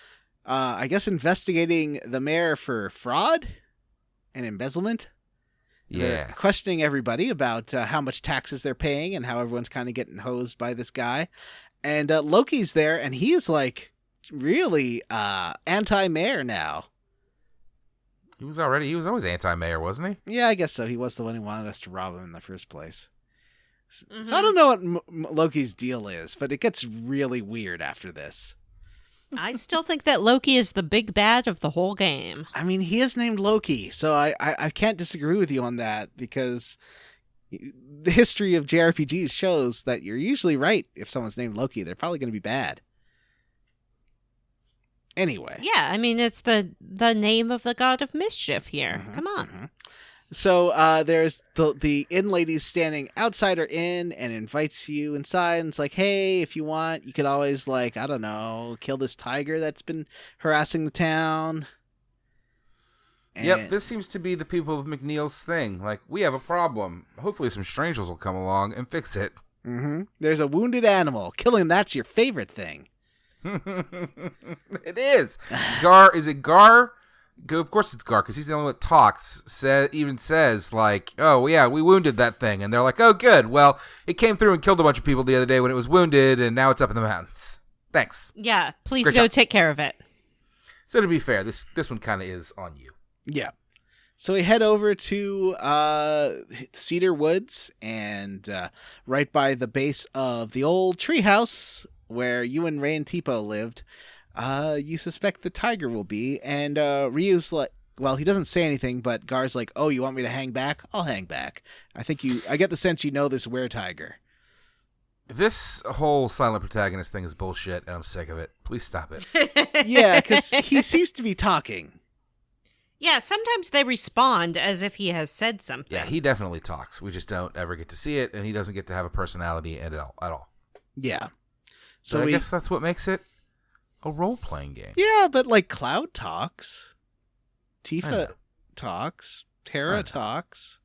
I guess, investigating the mayor for fraud and embezzlement. They're Yeah. questioning everybody about how much taxes they're paying and how everyone's kind of getting hosed by this guy. And Loki's there, and he is like really anti-mayor now. He was always anti-mayor, wasn't he? Yeah, I guess so. He was the one who wanted us to rob him in the first place. So I Mhm. don't know what Loki's deal is, but it gets really weird after this. I still think that Loki is the big bad of the whole game. I mean, he is named Loki, so I can't disagree with you on that because the history of JRPGs shows that you're usually right if someone's named Loki. They're probably going to be bad. Anyway. Yeah, I mean, it's the name of the god of mischief here. Mhm, Come on. mhm. So there's the inn lady standing outside her inn and invites you inside and it's like, hey, if you want, you could always, like, I don't know, kill this tiger that's been harassing the town. Yep, And- this seems to be the people of McNeil's thing. Like, we have a problem. Hopefully some strangers will come along and fix it. Mhm. There's a wounded animal. Killing that's your favorite thing. It is. Gar, is it Gar? Of course it's Gar, because he's the only one that talks. Even says, like, "Oh, yeah, we wounded that thing." And they're like, "Oh, good. Well, it came through and killed a bunch of people the other day when it was wounded, and now it's up in the mountains. Thanks." Yeah, please Great go job. take care of it. So to be fair, this one kind of is on you. Yeah. So we head over to Cedar Woods and right by the base of the old treehouse where you and Ray and Tipo lived, you suspect the tiger will be. And Ryu's like, well, he doesn't say anything, but Gar's like, oh, you want me to hang back? I'll hang back. I get the sense you know this were-tiger. This whole silent protagonist thing is bullshit, and I'm sick of it. Please stop it. Yeah, because he seems to be talking. Yeah, sometimes they respond as if he has said something. Yeah, he definitely talks. We just don't ever get to see it, and he doesn't get to have a personality at all. Yeah. So I guess that's what makes it a role-playing game. Yeah, but like Cloud talks. I Tifa know. talks. I Terra know. talks.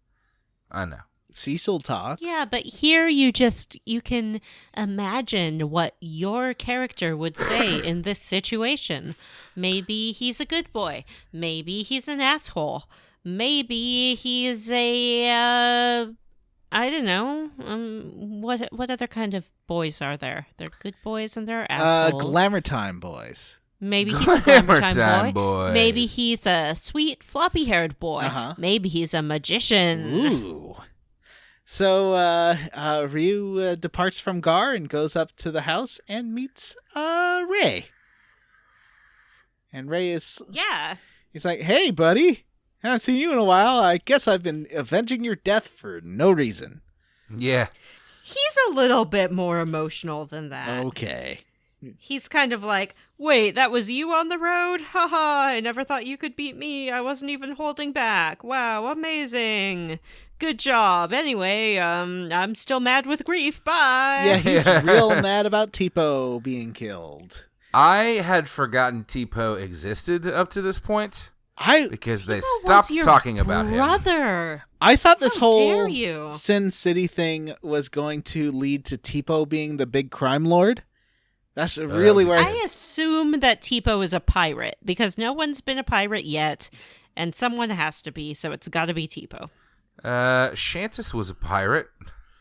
I know. Cecil talks. Yeah, but here you can imagine what your character would say in this situation. Maybe he's a good boy. Maybe he's an asshole. Maybe he's a I don't know. What other kind of boys are there? They're good boys and they're assholes. Glamour Time boys. Maybe he's a glamour time Time boy. boys. Maybe he's a sweet floppy-haired boy. Uh-huh. Maybe he's a magician. Ooh. So Ryu departs from Gar and goes up to the house and meets Ray. And Ray is Yeah. he's like, "Hey, buddy, haven't seen you in a while. I guess I've been avenging your death for no reason." Yeah. He's a little bit more emotional than that. Okay. He's kind of like, wait, that was you on the road? Haha, I never thought you could beat me. I wasn't even holding back. Wow, amazing. Good job. Anyway, I'm still mad with grief. Bye. Yeah, he's real mad about Tipo being killed. I had forgotten Tipo existed up to this point I because they Tipo stopped was your talking about him. brother. I thought this How whole dare you? Sin City thing was going to lead to Tipo being the big crime lord. That's really where I assume that Tipo is a pirate because no one's been a pirate yet, and someone has to be, so it's got to be Tipo. Shantis was a pirate,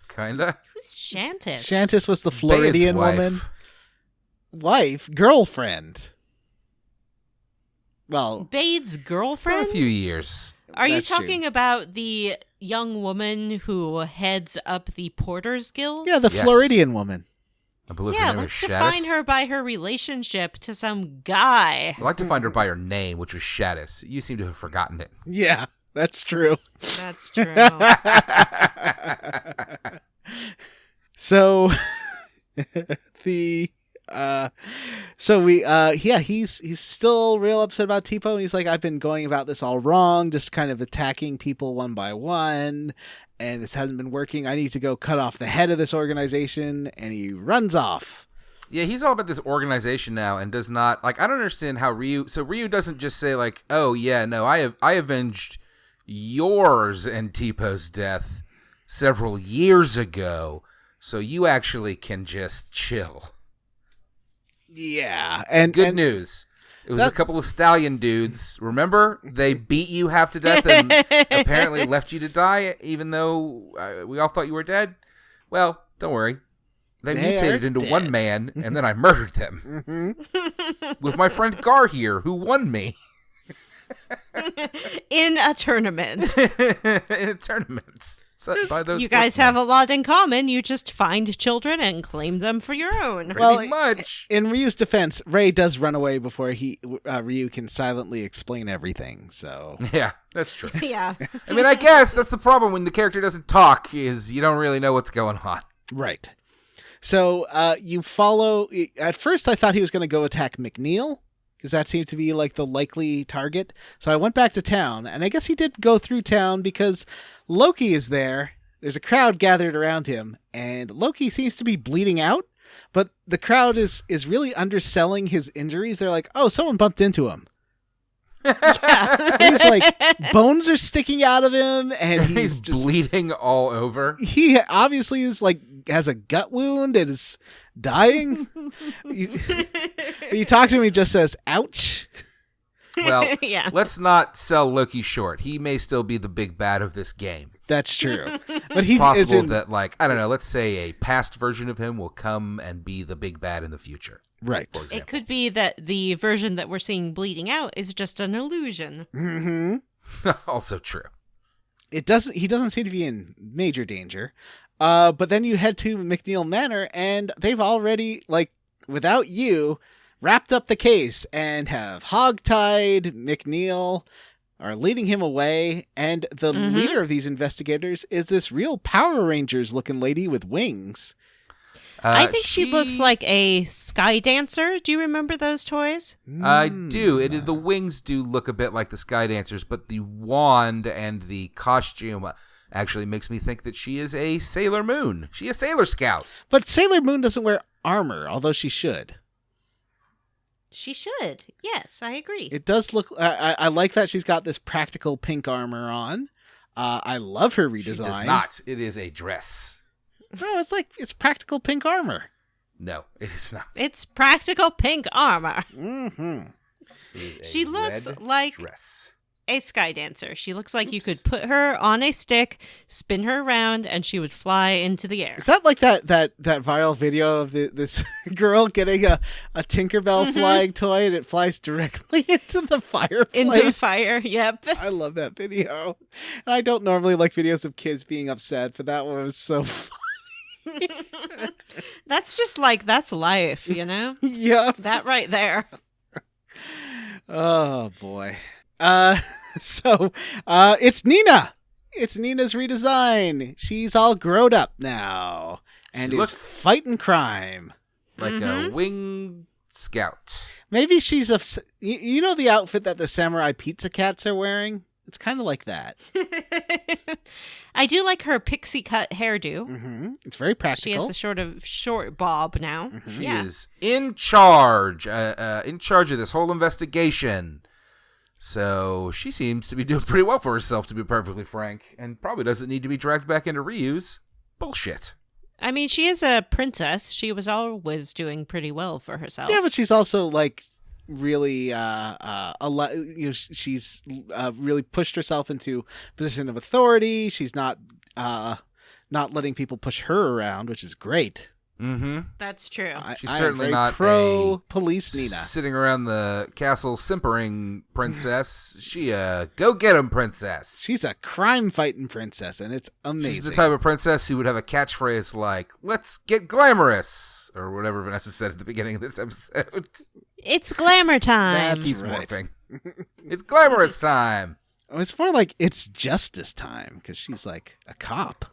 kinda. Who's Shantis? Shantis was the Floridian Bayard's woman. Wife, girlfriend. Well, Bade's For a girlfriend? few years. Are you That's true. talking about the young woman who heads up the Porters Guild? yeah, the Yes. Floridian woman. I believe her Yeah, name let's was define Shattis. her by her relationship to some guy. I'd like to find her by her name, which was Shattis. You seem to have forgotten it. Yeah, that's true. That's true. So the he's still real upset about Tipo, and he's like, I've been going about this all wrong, just kind of attacking people one by one, and this hasn't been working. I need to go cut off the head of this organization, and he runs off. Yeah, he's all about this organization now and does not I don't understand how Ryu doesn't just say like, "Oh yeah, no, I avenged yours and Tipo's death several years ago, so you actually can just chill." Yeah, and Good news. It was a couple of stallion dudes. Remember? They beat you half to death and apparently left you to die, even though we all thought you were dead. Well, don't worry. They mutated are into dead. one man, and then I murdered them. With my friend Gar here, who won me In a tournament. in a tournament set by those You guys sportsmen. have a lot in common. You just find children and claim them for your own. Pretty much. In Ryu's defense, Ray does run away before Ryu can silently explain everything. So Yeah, that's true. Yeah. I mean, I guess that's the problem when the character doesn't talk, is you don't really know what's going on. right. So you follow. At first, I thought he was going to go attack McNeil, because that seemed to be like the likely target. So I went back to town, and I guess he did go through town because Loki is there. There's a crowd gathered around him, and Loki seems to be bleeding out, but the crowd is really underselling his injuries. They're like, "Oh, someone bumped into him." He's like, bones are sticking out of him, and he's just bleeding all over. he obviously is like has a gut wound and is dying. you talk to him, he just says, "Ouch." Well, Yeah. let's not sell Loki short. He may still be the big bad of this game. That's true, but he is Possible in that, like, I don't know, let's say a past version of him will come and be the big bad in the future. right. For example. It could be that the version that we're seeing bleeding out is just an illusion. Mm-hmm. Also true. He doesn't seem to be in major danger. But then you head to McNeil Manor, and they've already, like, without you, wrapped up the case and have hogtied McNeil, are leading him away, and the leader of these investigators is this real Power Rangers looking lady with wings. I think she looks like a sky dancer. Do you remember those toys? I do. The wings do look a bit like the Sky Dancers, but the wand and the costume actually makes me think that she is a Sailor Moon. She a Sailor Scout. But Sailor Moon doesn't wear armor, although she should. She should. Yes, I agree. It does look. I like that she's got this practical pink armor on. I love her redesign. She does not. It is a dress. No, it's practical pink armor. No, it is not. It's practical pink armor. Mm-hmm. It is a She looks red like dress. A sky dancer. She looks like you could put her on a stick, spin her around, and she would fly into the air. Is that like that viral video of this girl getting a Tinkerbell flying toy and it flies directly into the fireplace? Into the fire, yep. I love that video. And I don't normally like videos of kids being upset, but that one was so funny. That's life, you know? Yeah. That right there. Oh, boy. So it's Nina. It's Nina's redesign. She's all grown up now and is fighting crime. Like a winged scout. Maybe she's you know the outfit that the samurai pizza cats are wearing? It's kind of like that. I do like her pixie cut hairdo. Mm-hmm. It's very practical. She has a sort of short bob now. Mm-hmm. She is in charge of this whole investigation. So she seems to be doing pretty well for herself, to be perfectly frank, and probably doesn't need to be dragged back into Ryu's bullshit. I mean, she is a princess. She was always doing pretty well for herself. Yeah, but she's also like really she's really pushed herself into a position of authority. She's not letting people push her around, which is great. Mm-hmm. That's true. She's I certainly am very not pro police Nina. Sitting around the castle simpering princess. She go get 'em princess. She's a crime fighting princess, and it's amazing. She's the type of princess who would have a catchphrase like "Let's get glamorous" or whatever Vanessa said at the beginning of this episode. It's glamour time. That's Keeps right. morphing. It's glamorous time. Oh, it's more like it's justice time because she's like a cop.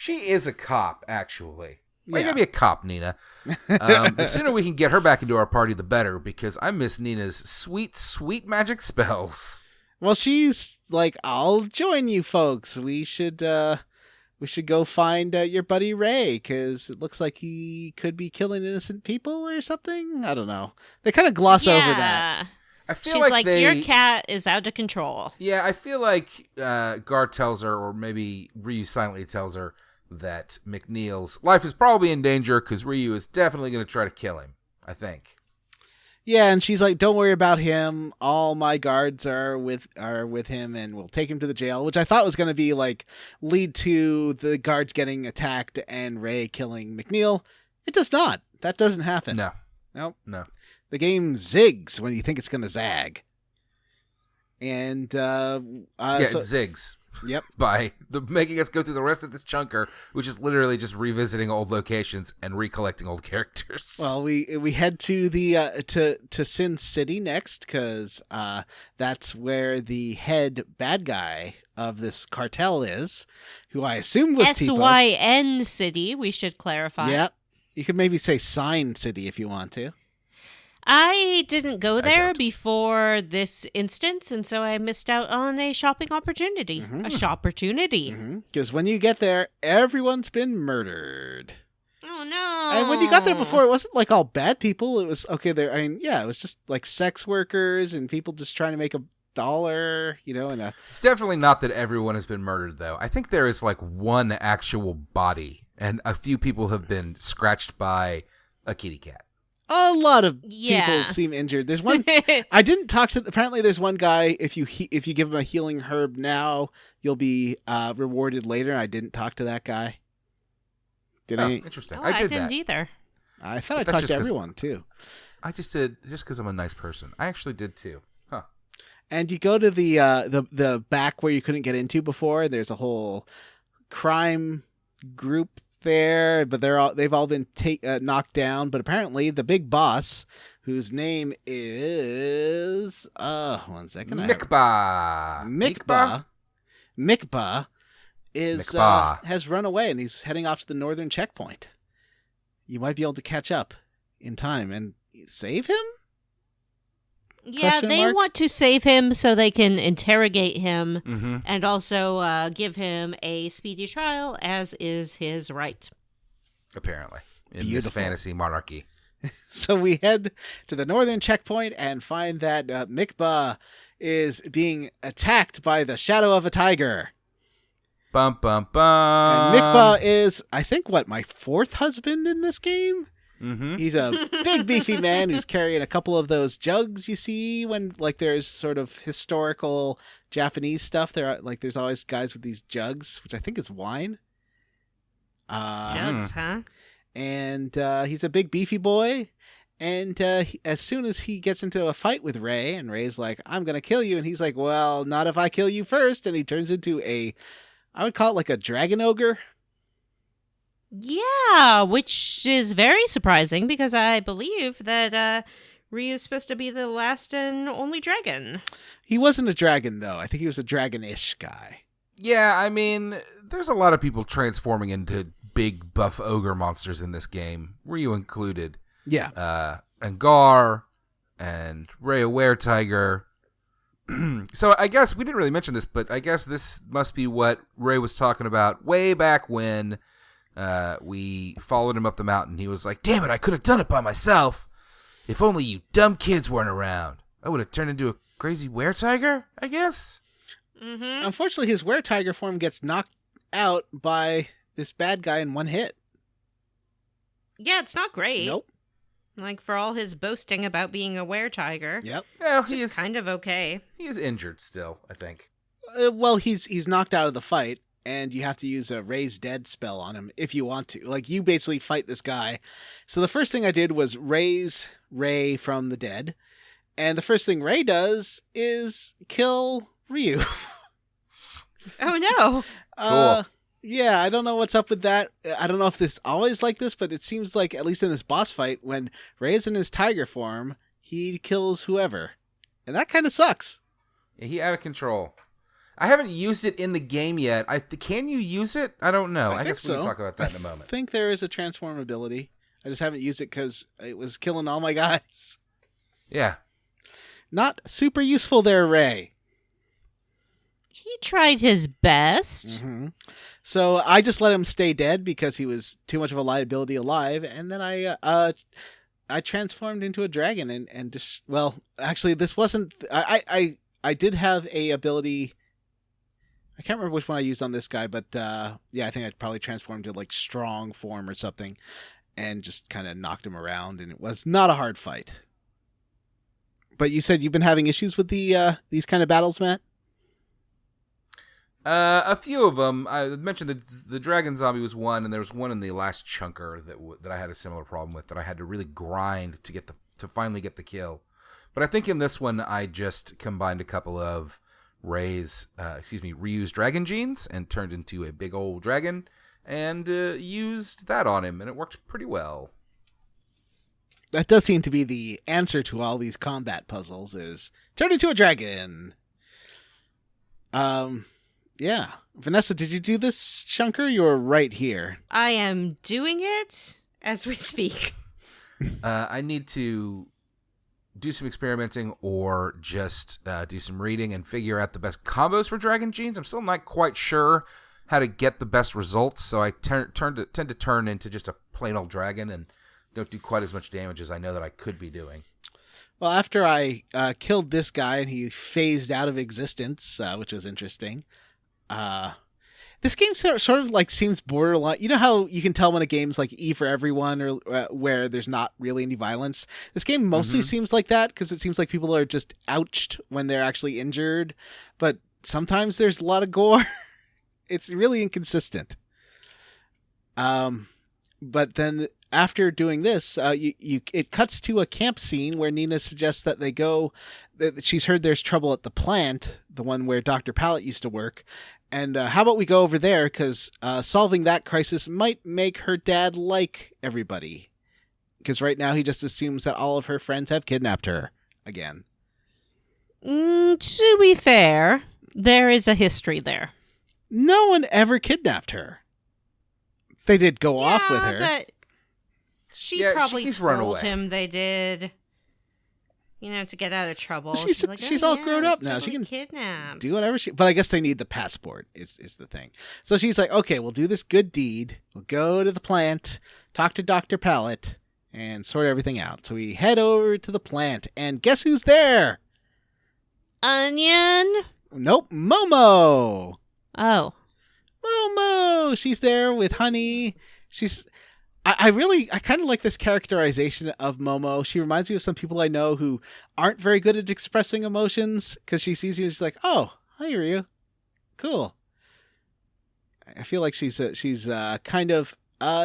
She is a cop, actually. Why you Yeah. gotta be a cop, Nina? The sooner we can get her back into our party, the better, because I miss Nina's sweet, sweet magic spells. Well, she's like, I'll join you folks. We should go find your buddy Ray because it looks like he could be killing innocent people or something. I don't know. They kind of gloss over that. I feel She's like, they... your cat is out of control. Yeah, I feel like Gar tells her, or maybe Ryu silently tells her, that McNeil's life is probably in danger because Ryu is definitely going to try to kill him, I think. Yeah, and she's like, don't worry about him. All my guards are with him, and we'll take him to the jail, which I thought was going to be like lead to the guards getting attacked and Ray killing McNeil. It does not. That doesn't happen. No. Nope. No. The game zigs when you think it's going to zag. And It zigs. Yep. By making us go through the rest of this chunker, which is literally just revisiting old locations and recollecting old characters. Well, we head to the to Sin City next because that's where the head bad guy of this cartel is, who I assume was Tipo. SYN City, we should clarify. Yep. You could maybe say Sign City if you want to. I didn't go there don't. before this instance, and so I missed out on a shopping opportunity. Mm-hmm. A shopportunity. Because when you get there, everyone's been murdered. Oh, no. And when you got there before, it wasn't like all bad people. It was, okay, there. I mean, yeah, it was just like sex workers and people just trying to make $1, you know, and It's definitely not that everyone has been murdered, though. I think there is like one actual body, and a few people have been scratched by a kitty cat. a lot of Yeah. people seem injured. There's one. I didn't talk to. Apparently, there's one guy. If you give him a healing herb now, you'll be rewarded later. I didn't talk to that guy. Did I? Interesting. Oh, I did didn't that. either. I thought I But that's talked just to 'cause- everyone too. I just did, just because I'm a nice person. I actually did too. Huh. And you go to the back where you couldn't get into before. There's a whole crime group there, but they've all been knocked down. But apparently, the big boss, whose name is 1 second, Mikba. Mikba is Mikba. has run away and he's heading off to the northern checkpoint. You might be able to catch up in time and save him. Yeah, Question they mark? want to save him so they can interrogate him Mm-hmm. and also give him a speedy trial, as is his right. Apparently. In this Beautiful. fantasy monarchy. So we head to the northern checkpoint and find that Mikba is being attacked by the shadow of a tiger. Bum, bum, bum. And Mikba is, I think, my fourth husband in this game? Mm-hmm. He's a big, beefy man who's carrying a couple of those jugs you see when, like, there's sort of historical Japanese stuff. There's always guys with these jugs, which I think is wine. Jugs, huh? And he's a big, beefy boy. And as soon as he gets into a fight with Ray, and Ray's like, I'm going to kill you. And he's like, well, not if I kill you first. And he turns into I would call it like a dragon ogre. Yeah, which is very surprising because I believe that Ryu's supposed to be the last and only dragon. He wasn't a dragon, though. I think he was a dragon-ish guy. Yeah, I mean, there's a lot of people transforming into big buff ogre monsters in this game, Ryu included. Yeah. And Gar, and Ray a were-tiger. So I guess we didn't really mention this, but I guess this must be what Ray was talking about way back when we followed him up the mountain. He was like, damn it, I could have done it by myself. If only you dumb kids weren't around. I would have turned into a crazy were-tiger, I guess. Mm-hmm. Unfortunately, his were-tiger form gets knocked out by this bad guy in one hit. Yeah, it's not great. Nope. Like, for all his boasting about being a were-tiger. Yep. Well, It's just kind of okay. He is injured still, I think. Well, he's knocked out of the fight, and you have to use a raise dead spell on him if you want to. Like, you basically fight this guy. So the first thing I did was raise Ray from the dead, and the first thing Ray does is kill Ryu. Oh, no. Cool. Yeah, I don't know what's up with that. I don't know if this is always like this, but it seems like, at least in this boss fight, when Ray is in his tiger form, he kills whoever. And that kind of sucks. Yeah, he out of control. I haven't used it in the game yet. Can you use it? I don't know. I guess we can talk about that in a moment. I think there is a transform ability. I just haven't used it because it was killing all my guys. Yeah. Not super useful there, Ray. He tried his best. Mm-hmm. So I just let him stay dead because he was too much of a liability alive, and then I transformed into a dragon and just, well, actually this wasn't I did have a ability. I can't remember which one I used on this guy, but yeah, I think I probably transformed to like strong form or something and just kind of knocked him around, and it was not a hard fight. But you said you've been having issues with these kind of battles, Matt? A few of them. I mentioned the dragon zombie was one, and there was one in the last chunker that I had a similar problem with, that I had to really grind to finally get the kill. But I think in this one I just combined a couple of Ryu's dragon genes and turned into a big old dragon and used that on him, and it worked pretty well. That does seem to be the answer to all these combat puzzles, is turn into a dragon. Yeah. Vanessa, did you do this chunker? You're right here. I am doing it as we speak. I need to do some experimenting or just do some reading and figure out the best combos for dragon genes. I'm still not quite sure how to get the best results, so I tend to turn into just a plain old dragon and don't do quite as much damage as I know that I could be doing. Well, after I killed this guy and he phased out of existence, which was interesting, this game sort of like seems borderline. You know how you can tell when a game's like E for everyone, or where there's not really any violence? This game mostly seems like that, because it seems like people are just ouched when they're actually injured, but sometimes there's a lot of gore. It's really inconsistent. But then after doing this, it cuts to a camp scene where Nina suggests that they go. She's heard there's trouble at the plant, the one where Dr. Pallet used to work. And how about we go over there, because solving that crisis might make her dad like everybody. Because right now he just assumes that all of her friends have kidnapped her again. To be fair, there is a history there. No one ever kidnapped her. They did go off with her. But she probably keeps running told away. him they did, to get out of trouble. But she's all grown up now. She can kidnapped. do whatever but I guess they need the passport is the thing. So she's like, okay, we'll do this good deed. We'll go to the plant, talk to Dr. Pallet, and sort everything out. So we head over to the plant, and guess who's there? Onion? Nope, Momo. Oh. Momo. She's there with Honey. I kind of like this characterization of Momo. She reminds me of some people I know who aren't very good at expressing emotions, because she sees you and she's like, oh, I hear you. Cool. I feel like she's kind of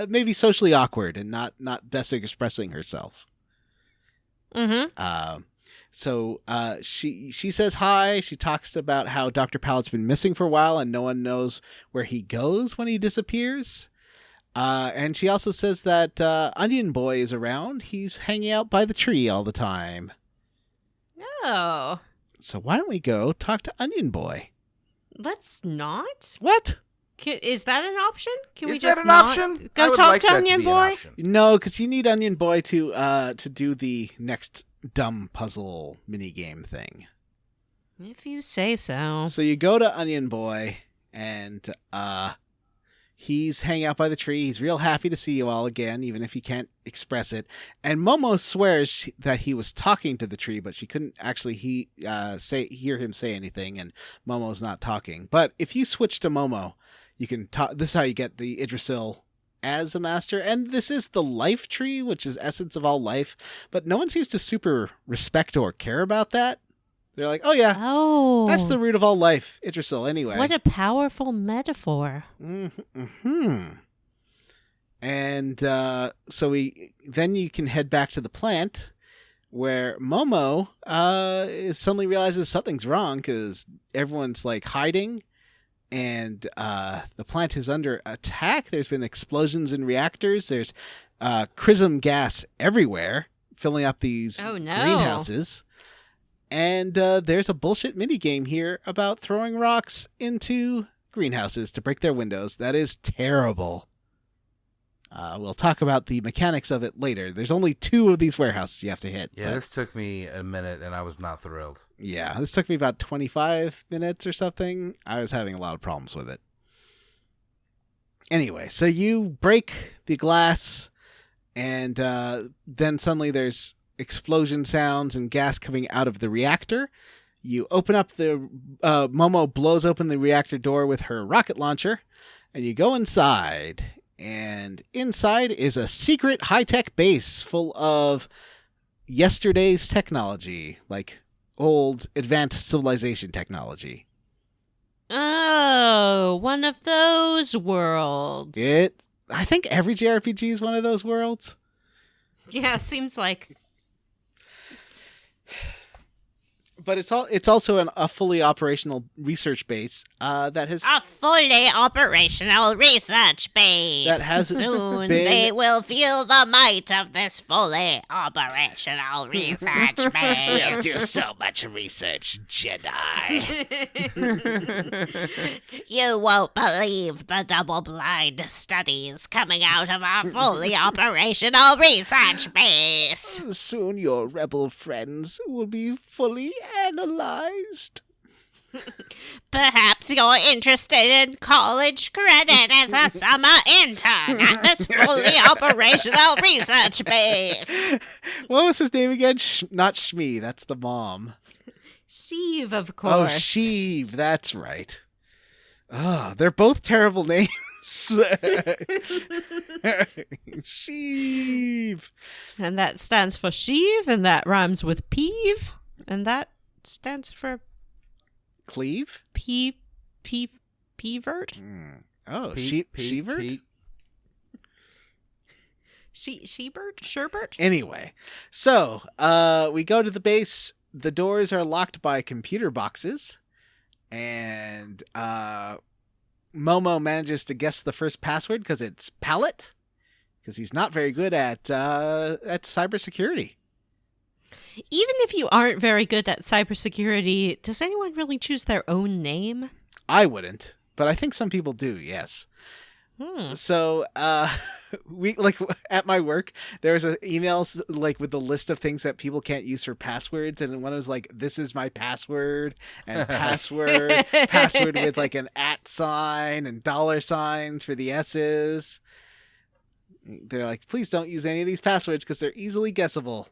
maybe socially awkward and not best at expressing herself. Mm-hmm. So she says hi. She talks about how Dr. Pallet's been missing for a while and no one knows where he goes when he disappears. And she also says that Onion Boy is around. He's hanging out by the tree all the time. Oh. So why don't we go talk to Onion Boy? Let's not? What? Is that an option? Can we Is just that an not option? go I would talk like to that Onion be an Boy? option. No, because you need Onion Boy to do the next dumb puzzle minigame thing. If you say so. So you go to Onion Boy, and he's hanging out by the tree. He's real happy to see you all again, even if he can't express it. And Momo swears that he was talking to the tree, but she couldn't actually hear him say anything, and Momo's not talking. But if you switch to Momo, you can talk. This is how you get the Idrisil as a master, and this is the life tree, which is essence of all life, but no one seems to super respect or care about that. They're like, oh yeah, Oh. that's the root of all life, Idrisil, anyway. What a powerful metaphor. Mm-hmm. And so then you can head back to the plant, where Momo suddenly realizes something's wrong because everyone's like hiding, and the plant is under attack. There's been explosions in reactors. There's chrism gas everywhere, filling up these Oh, no. greenhouses. And there's a bullshit minigame here about throwing rocks into greenhouses to break their windows. That is terrible. We'll talk about the mechanics of it later. There's only 2 of these warehouses you have to hit. Yeah, this took me a minute, and I was not thrilled. Yeah, this took me about 25 minutes or something. I was having a lot of problems with it. Anyway, so you break the glass, and then suddenly there's explosion sounds and gas coming out of the reactor. You open up the... Momo blows open the reactor door with her rocket launcher, and you go inside. And inside is a secret high-tech base full of yesterday's technology, like old advanced civilization technology. Oh, one of those worlds. I think every JRPG is one of those worlds. Yeah, it seems like. But it's also a fully operational research base that has A fully operational research base. That has Soon been- they will feel the might of this fully operational research base. so much research, Jedi. You won't believe the double-blind studies coming out of our fully operational research base. Soon your rebel friends will be fully analyzed. Perhaps you're interested in college credit as a summer intern at this fully operational research base. What was his name again? Not Shmi, that's the mom. Sheev, of Oh, course. Sheev, that's right. Oh, they're both terrible names. Sheev. And that stands for Sheev, and that rhymes with peeve, and that stands for Cleve? peevert. Oh, Pete, Sheevert? Pete. Sherbert? Sherbert? Anyway, so we go to the base. The doors are locked by computer boxes, and Momo manages to guess the first password because it's Palette, because he's not very good at cybersecurity. Even if you aren't very good at cybersecurity, does anyone really choose their own name? I wouldn't, but I think some people do. Yes. So, we like at my work, there was emails like with the list of things that people can't use for passwords, and one was like, "This is my password," and password with like an @ sign and $signs for the S's. They're like, "Please don't use any of these passwords because they're easily guessable."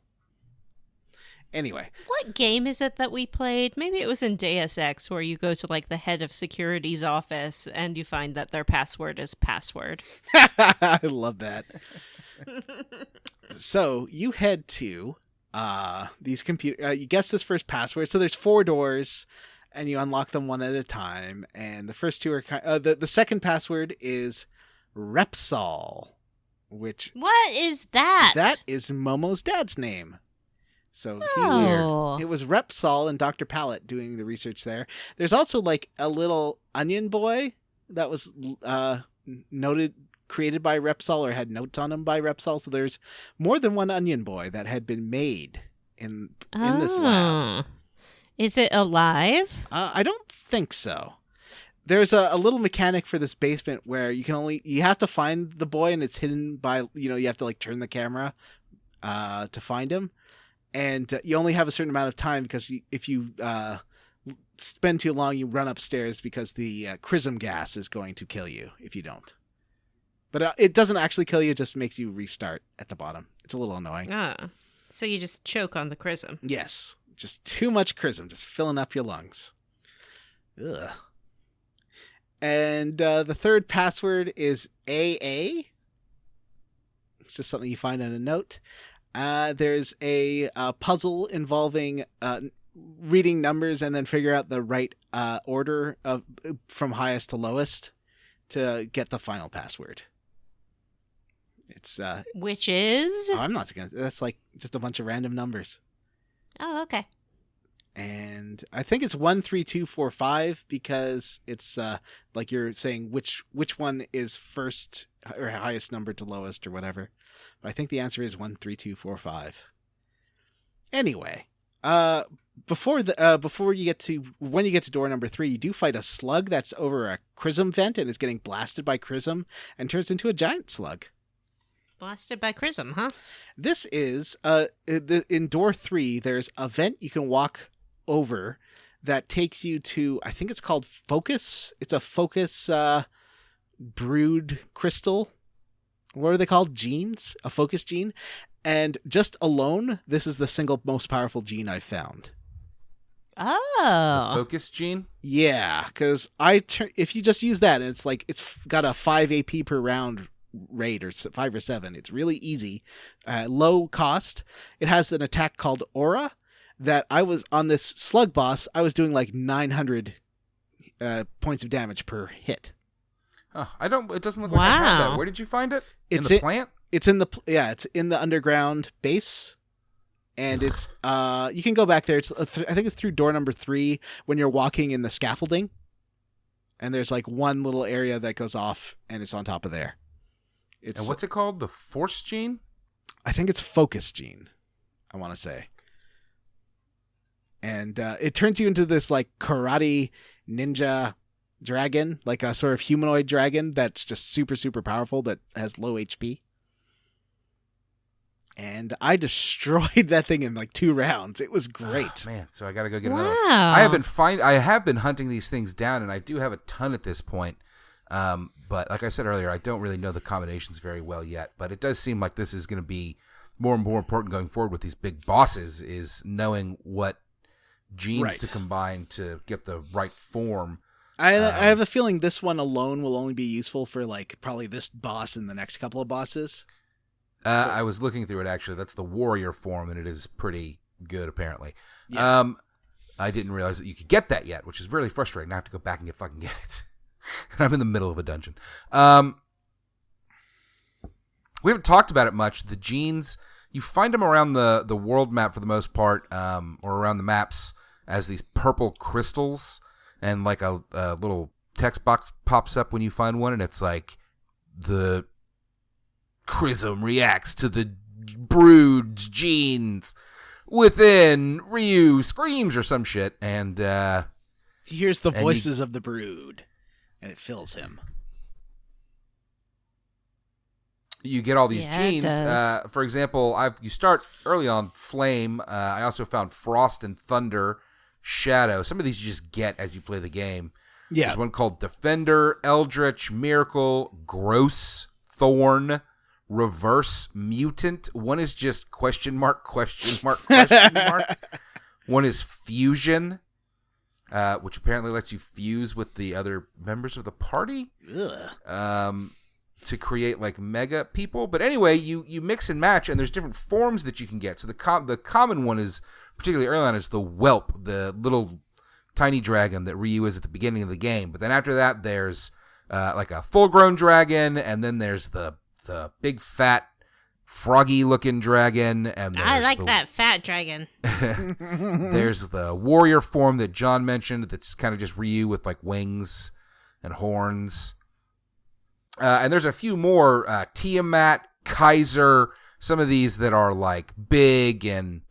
Anyway. What game is it that we played? Maybe it was in Deus Ex, where you go to like the head of security's office and you find that their password is password. I love that. So you head to these computer. You guess this first password. So there's 4 doors, and you unlock them one at a time. And the first 2 are the second password is Repsol, which What is that? that is Momo's dad's name. So Oh. it was Repsol and Dr. Pallet doing the research there. There's also like a little onion boy that was created by Repsol or had notes on him by Repsol. So there's more than one onion boy that had been made in this lab. Is it alive? I don't think so. There's a little mechanic for this basement where you have to find the boy, and it's hidden by, you have to like turn the camera to find him. And you only have a certain amount of time because if you spend too long, you run upstairs because the chrism gas is going to kill you if you don't. But it doesn't actually kill you; it just makes you restart at the bottom. It's a little annoying. So you just choke on the chrism. Yes, just too much chrism, just filling up your lungs. Ugh. And the third password is AA. It's just something you find on a note. There's a puzzle involving reading numbers and then figure out the right order from highest to lowest to get the final password. It's Which is? I'm not gonna. That's like just a bunch of random numbers. Oh, okay. And I think it's 1, 3, 2, 4, 5 because it's like you're saying which one is first or highest number to lowest or whatever. But I think the answer is 1, 3, 2, 4, 5. Anyway, before you get to door number 3, you do fight a slug that's over a chrism vent and is getting blasted by chrism and turns into a giant slug. Blasted by chrism, huh? This is in door 3. There's a vent you can walk over that takes you to, I think it's called Focus. It's a Focus brood crystal. What are they called? Genes? A Focus gene. And just alone, this is the single most powerful gene I've found. Oh. The focus gene? Yeah, because if you just use that, and it's got a 5 AP per round rate, or 5 or 7. It's really easy, low cost. It has an attack called Aura that I was on this slug boss. I was doing like 900 points of damage per hit. Oh, it doesn't look like I have that. Wow. Where did you find it? It's in the plant? It's in the underground base, and it's you can go back there. It's I think it's through door number 3 when you're walking in the scaffolding, and there's like one little area that goes off, and it's on top of there. And what's it called? The force gene? I think it's Focus gene, I want to say. And it turns you into this like karate ninja dragon, like a sort of humanoid dragon that's just super, super powerful but has low HP. And I destroyed that thing in like 2 rounds. It was great. Oh, man, so I got to go get another. Wow. I have been hunting these things down, and I do have a ton at this point. But like I said earlier, I don't really know the combinations very well yet. But it does seem like this is going to be more and more important going forward with these big bosses, is knowing what genes to combine to get the right form. I have a feeling this one alone will only be useful for like probably this boss and the next couple of bosses. I was looking through it, actually. That's the warrior form, and it is pretty good, apparently. Yeah. I didn't realize that you could get that yet, which is really frustrating. I have to go back and fucking get it. And I'm in the middle of a dungeon. We haven't talked about it much. The genes, you find them around the world map for the most part, or around the maps as these purple crystals, and like a little text box pops up when you find one, and it's like the chrism reacts to the brood genes within. Ryu screams or some shit, and He hears the voices of the brood, and it fills him. You get all these Yeah, it genes. does. For example, you start early on Flame. I also found Frost and Thunder, Shadow. Some of these you just get as you play the game. Yeah. There's one called Defender, Eldritch, Miracle, Gross, Thorn, reverse mutant. One is just question mark, question mark, question mark. One is fusion, which apparently lets you fuse with the other members of the party. To create like mega people. But anyway, you mix and match, and there's different forms that you can get. So the common one is, particularly early on, is the whelp, the little tiny dragon that Ryu is at the beginning of the game. But then after that, there's like a full-grown dragon, and then there's the big fat froggy-looking dragon. And I like that fat dragon. There's the warrior form that John mentioned that's kind of just Ryu with like wings and horns. And there's a few more, Tiamat, Kaiser, some of these that are like big and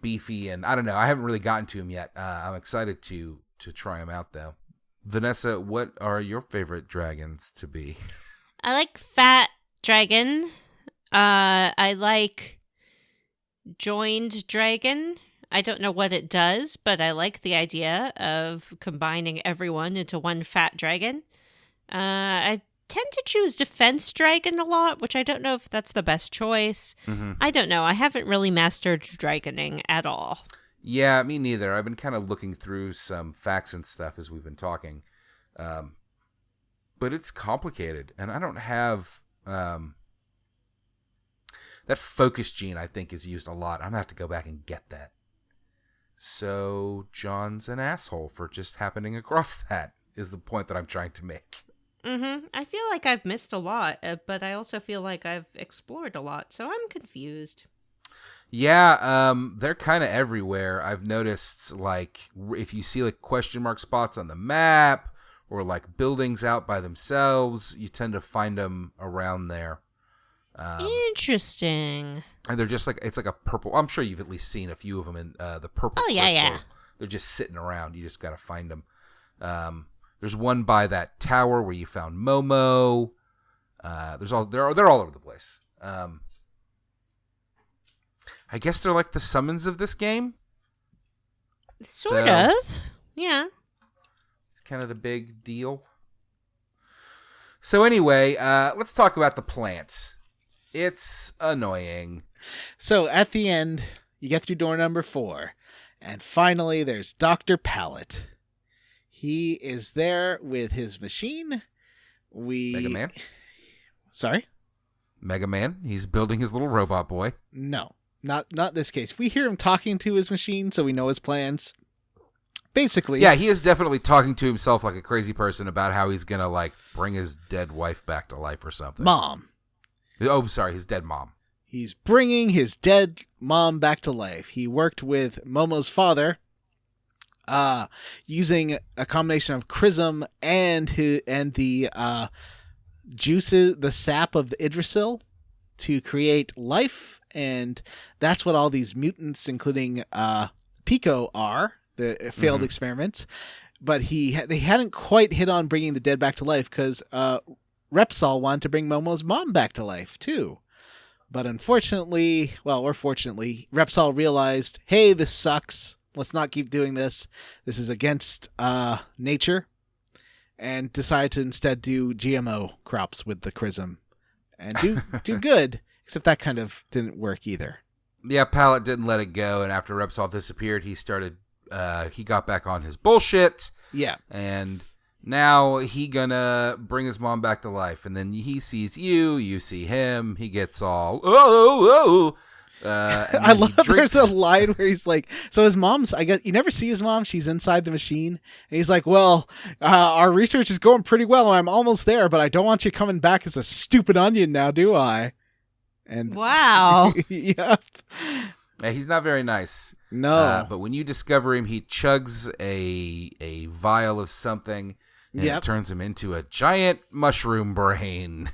beefy, and I don't know. I haven't really gotten to them yet. I'm excited to try them out though. Vanessa, what are your favorite dragons to be? I like fat dragon. I like joined dragon. I don't know what it does, but I like the idea of combining everyone into one fat dragon. I tend to choose defense dragon a lot, which I don't know if that's the best choice. Mm-hmm. I don't know. I haven't really mastered dragoning at all. Yeah, me neither. I've been kind of looking through some facts and stuff as we've been talking. But it's complicated, and I don't have that focus gene, I think, is used a lot. I'm going to have to go back and get that. So John's an asshole for just happening across that, is the point that I'm trying to make. Mm-hmm. I feel like I've missed a lot, but I also feel like I've explored a lot, so I'm confused. Yeah, they're kind of everywhere. I've noticed, like, if you see, like, question mark spots on the map or, like, buildings out by themselves, you tend to find them around there. Interesting. And they're just, like, it's like a purple. I'm sure you've at least seen a few of them in the purple crystal. Yeah. They're just sitting around. You just got to find them. There's one by that tower where you found Momo. They're all over the place. I guess they're like the summons of this game. Sort of. Yeah. It's kind of the big deal. So anyway, let's talk about the plants. It's annoying. So at the end, you get through door number 4, and finally there's Dr. Pallet. He is there with his machine. Mega Man? Sorry? Mega Man? He's building his little robot boy. No, not this case. We hear him talking to his machine, so we know his plans. Basically. Yeah, he is definitely talking to himself like a crazy person about how he's going to, like, bring his dead wife back to life or something. Mom. Oh, sorry, his dead mom. He's bringing his dead mom back to life. He worked with Momo's father, using a combination of Chrism and the juices, the sap of the Yggdrasil, to create life, and that's what all these mutants, including Peco, are. The failed experiments, but they hadn't quite hit on bringing the dead back to life because Repsol wanted to bring Momo's mom back to life too. But unfortunately, or fortunately, Repsol realized, hey, this sucks. Let's not keep doing this. This is against nature, and decided to instead do GMO crops with the Chrism and do good. Except that kind of didn't work either. Yeah, Pallet didn't let it go, and after Repsol disappeared, he got back on his bullshit. Yeah. And now he gonna bring his mom back to life. And then he sees you see him, he gets all, I love there's a line where he's like, so his mom's, I guess, you never see his mom, she's inside the machine. And he's like, well, our research is going pretty well, and I'm almost there, but I don't want you coming back as a stupid onion now, do I? And wow. Yep. Yeah, he's not very nice. No. But when you discover him, he chugs a vial of something, and it turns him into a giant mushroom brain.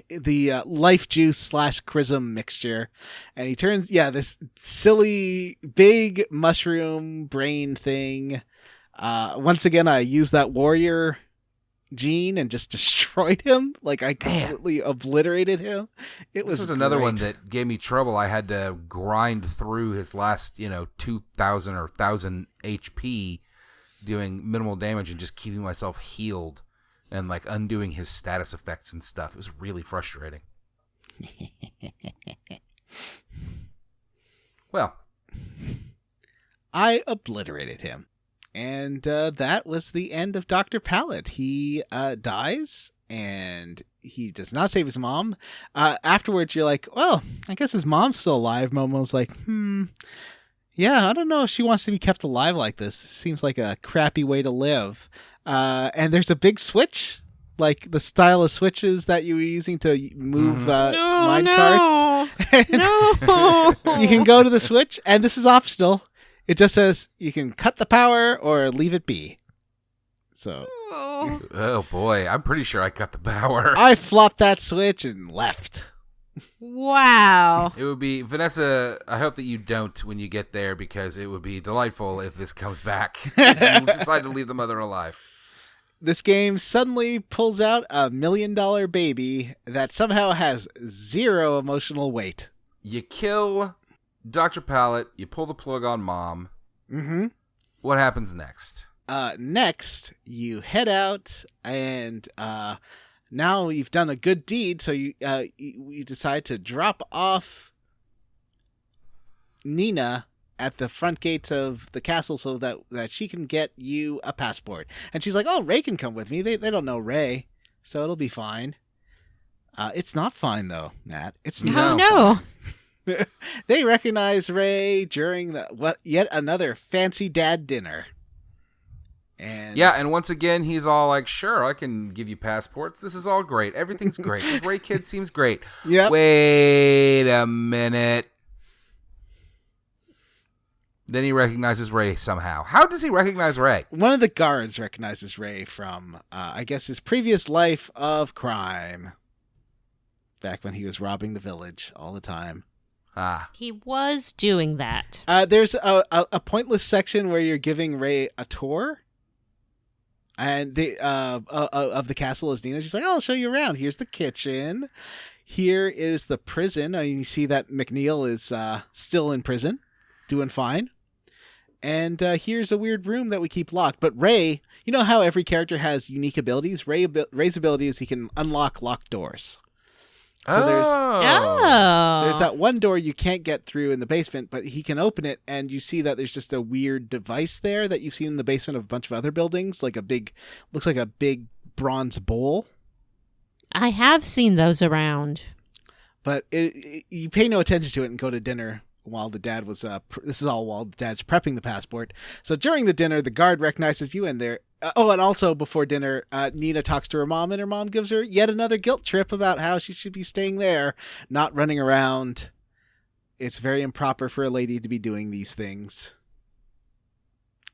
The life juice / Chrism mixture. And he turns, this silly big mushroom brain thing. Once again, I used that warrior gene and just destroyed him. Like, I completely obliterated him. This was another one that gave me trouble. I had to grind through his last 2,000 or 1,000 HP doing minimal damage and just keeping myself healed and like undoing his status effects and stuff. It was really frustrating. Well, I obliterated him. And that was the end of Dr. Pallet. He dies, and he does not save his mom. Afterwards, you're like, well, I guess his mom's still alive. Momo's like, yeah, I don't know if she wants to be kept alive like this. Seems like a crappy way to live. And there's a big switch, like the style of switches that you were using to move mine carts. No. You can go to the switch, and this is optional. It just says you can cut the power or leave it be. So oh boy, I'm pretty sure I cut the power. I flopped that switch and left. Wow. It would be, Vanessa, I hope that you don't when you get there, because it would be delightful if this comes back. If you decide to leave the mother alive. This game suddenly pulls out a $1 million baby that somehow has zero emotional weight. You kill Dr. Pallet, you pull the plug on Mom. Mm-hmm. What happens next? Next, you head out, and now you've done a good deed, so you decide to drop off Nina at the front gates of the castle so that she can get you a passport. And she's like, oh, Ray can come with me. They don't know Ray, so it'll be fine. It's not fine, though, Nat. It's not. No. They recognize Ray during yet another fancy dad dinner. And Yeah, and once again, he's all like, sure, I can give you passports. This is all great. Everything's great. This Ray kid seems great. Yep. Wait a minute. Then he recognizes Ray somehow. How does he recognize Ray? One of the guards recognizes Ray from, I guess, his previous life of crime. Back when he was robbing the village all the time. Ah. He was doing that. There's a pointless section where you're giving Ray a tour. And of the castle as Nina. She's like, oh, I'll show you around. Here's the kitchen. Here is the prison. You see that McNeil is still in prison, doing fine. And here's a weird room that we keep locked. But Ray, you know how every character has unique abilities? Ray's ability is he can unlock locked doors. So there's that one door you can't get through in the basement, but he can open it, and you see that there's just a weird device there that you've seen in the basement of a bunch of other buildings, looks like a big bronze bowl. I have seen those around. But you pay no attention to it and go to dinner while the dad was this is all while the dad's prepping the passport. So during the dinner, the guard recognizes you, and they're and also before dinner, Nina talks to her mom, and her mom gives her yet another guilt trip about how she should be staying there, not running around. It's very improper for a lady to be doing these things.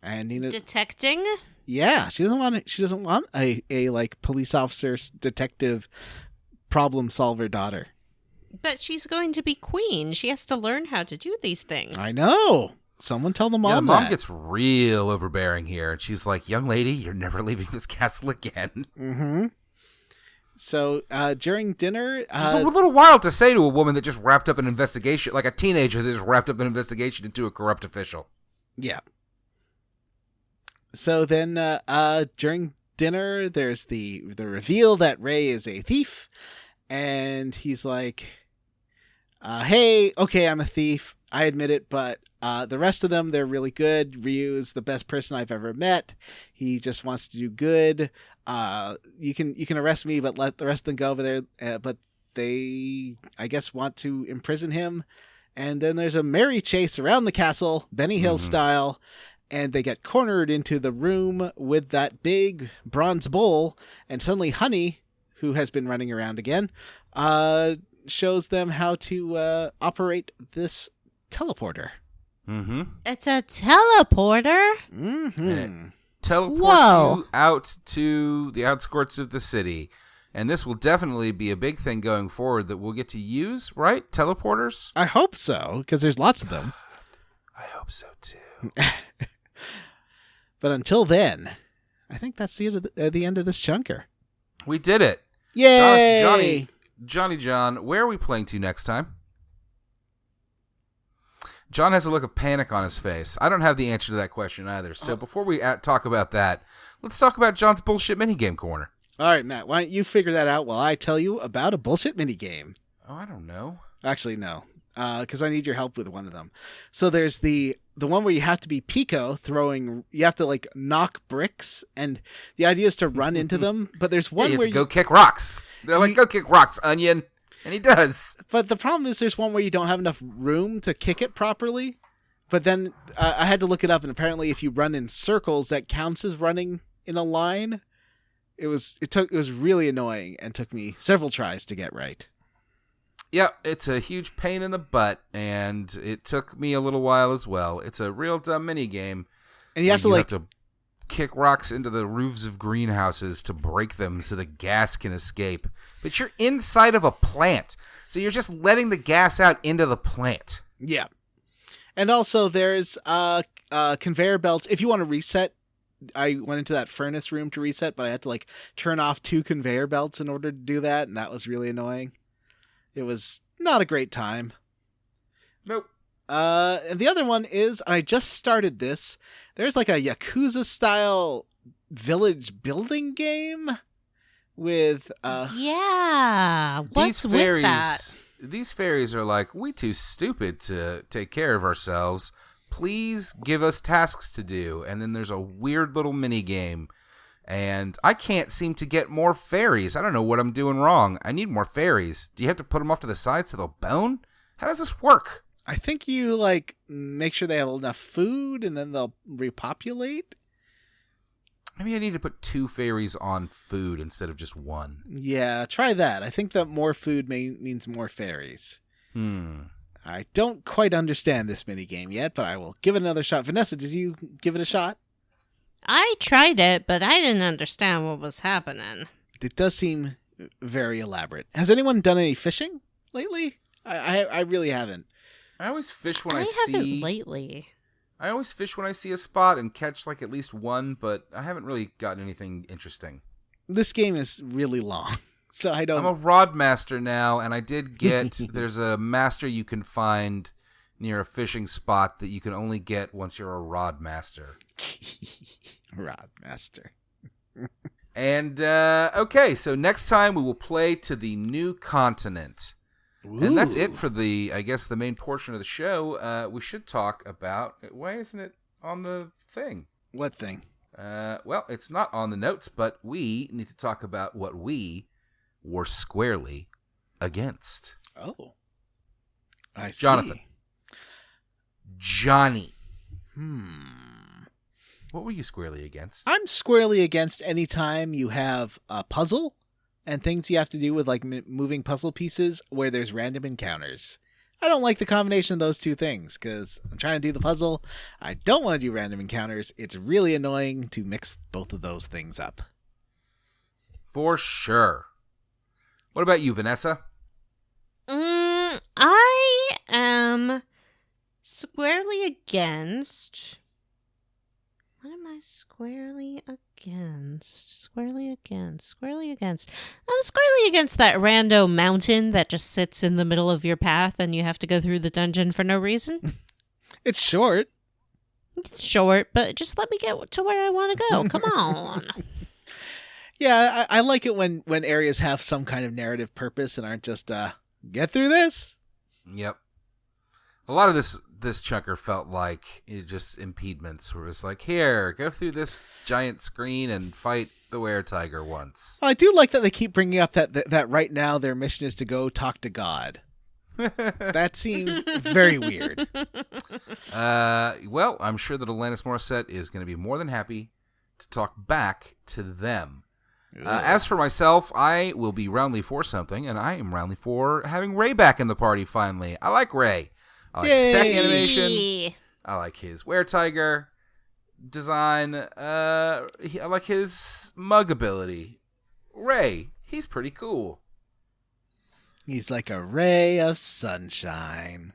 And Nina Detecting? Yeah, she doesn't want a like police officer, detective, problem solver daughter. But she's going to be queen. She has to learn how to do these things. I know. Someone tell the mom Yeah, the mom that. gets real overbearing here, and she's like, young lady, you're never leaving this castle again. Mm-hmm. So during dinner... It's a little wild to say to a woman that just wrapped up an investigation, like a teenager that just wrapped up an investigation into a corrupt official. Yeah. So then during dinner, there's the reveal that Ray is a thief, and he's like, hey, okay, I'm a thief. I admit it, but the rest of them, they're really good. Ryu is the best person I've ever met. He just wants to do good. You can arrest me, but let the rest of them go over there. But they, I guess, want to imprison him. And then there's a merry chase around the castle, Benny Hill style, and they get cornered into the room with that big bronze bowl. And suddenly Honey, who has been running around again, shows them how to operate this teleporter. Mm-hmm. It's a teleporter? Mm-hmm. Teleports Whoa. you out to the outskirts of the city. And this will definitely be a big thing going forward that we'll get to use, right? Teleporters? I hope so, because there's lots of them. I hope so, too. But until then, I think that's the end of this chunker. We did it. Yay! Johnny John, where are we playing to next time? John has a look of panic on his face. I don't have the answer to that question either. So before we talk about that, let's talk about John's bullshit minigame corner. All right, Matt, why don't you figure that out while I tell you about a bullshit minigame? Oh, I don't know. Actually, no, because I need your help with one of them. So there's the one where you have to be Peco throwing. You have to like knock bricks, and the idea is to run into them. But there's one You where have to go kick rocks. They're like, go kick rocks, Onion. And he does. But the problem is there's one where you don't have enough room to kick it properly. But then I had to look it up, and apparently if you run in circles, that counts as running in a line. It was really annoying and took me several tries to get right. Yep, it's a huge pain in the butt, and it took me a little while as well. It's a real dumb mini game. And you have to kick rocks into the roofs of greenhouses to break them so the gas can escape. But you're inside of a plant, so you're just letting the gas out into the plant. Yeah. And also there's conveyor belts. If you want to reset, I went into that furnace room to reset, but I had to like turn off 2 conveyor belts in order to do that, and that was really annoying. It was not a great time. Nope. And the other one is, I just started this. There's like a Yakuza-style village building game with... Yeah. What's with that? These fairies are like, we too stupid to take care of ourselves. Please give us tasks to do. And then there's a weird little mini game. And I can't seem to get more fairies. I don't know what I'm doing wrong. I need more fairies. Do you have to put them off to the side so they'll bone? How does this work? I think you like make sure they have enough food and then they'll repopulate. Maybe I need to put 2 fairies on food instead of just 1. Yeah, try that. I think that more food means more fairies. I don't quite understand this mini game yet, but I will give it another shot. Vanessa, did you give it a shot? I tried it, but I didn't understand what was happening. It does seem very elaborate. Has anyone done any fishing lately? I really haven't. I always fish when I see... haven't lately. I always fish when I see a spot and catch like at least 1, but I haven't really gotten anything interesting. This game is really long, so I don't... I'm a rod master now, and I did get... there's a master you can find near a fishing spot that you can only get once you're a rod master. Rod master. And, okay, so next time we will play to the new continent. Ooh. And that's it for the main portion of the show. We should talk about... Why isn't it on the thing? What thing? Well, it's not on the notes, but we need to talk about what we were squarely against. Oh. I see. Jonathan. Johnny. What were you squarely against? I'm squarely against any time you have a puzzle and things you have to do with like moving puzzle pieces where there's random encounters. I don't like the combination of those 2 things because I'm trying to do the puzzle. I don't want to do random encounters. It's really annoying to mix both of those things up. For sure. What about you, Vanessa? I am squarely against... What am I squarely against? Squarely against. I'm squarely against that rando mountain that just sits in the middle of your path and you have to go through the dungeon for no reason. It's short. It's short, but just let me get to where I want to go. Come on. Yeah, I like it when areas have some kind of narrative purpose and aren't just, get through this. Yep. A lot of this chunker felt like it just impediments where it's like, here, go through this giant screen and fight the were-tiger once. Well, I do like that they keep bringing up that right now their mission is to go talk to God. That seems very weird. Well, I'm sure that Alanis Morissette is going to be more than happy to talk back to them. As for myself, I will be roundly for something, and I am roundly for having Ray back in the party finally. I like Ray. I like his tech animation. I like his were-tiger design. I like his mug ability. Ray, he's pretty cool. He's like a ray of sunshine.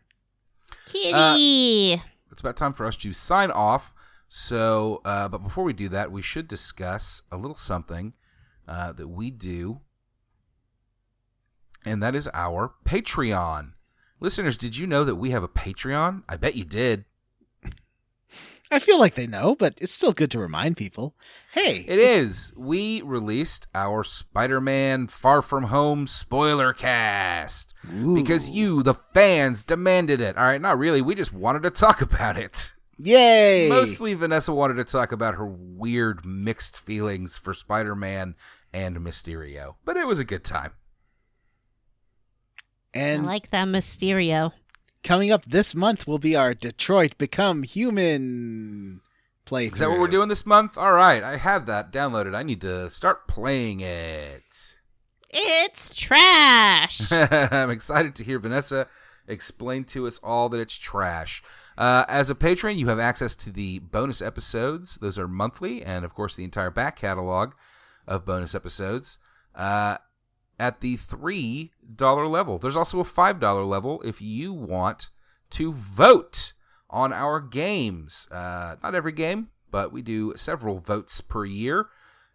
Kitty. It's about time for us to sign off. So, but before we do that, we should discuss a little something that we do, and that is our Patreon. Listeners, did you know that we have a Patreon? I bet you did. I feel like they know, but it's still good to remind people. Hey. It is. We released our Spider-Man Far From Home spoiler cast. Ooh. Because you, the fans, demanded it. All right, not really. We just wanted to talk about it. Yay! Mostly Vanessa wanted to talk about her weird mixed feelings for Spider-Man and Mysterio. But it was a good time. And I like that Mysterio. coming up this month will be our Detroit Become Human playthrough. Is that what we're doing this month? All right, I have that downloaded. I need to start playing it. It's trash. I'm excited to hear Vanessa explain to us all that it's trash. As a patron, you have access to the bonus episodes. Those are monthly, and of course the entire back catalog of bonus episodes at the $3 level. There's also a $5 level if you want to vote on our games. Not every game, but we do several votes per year.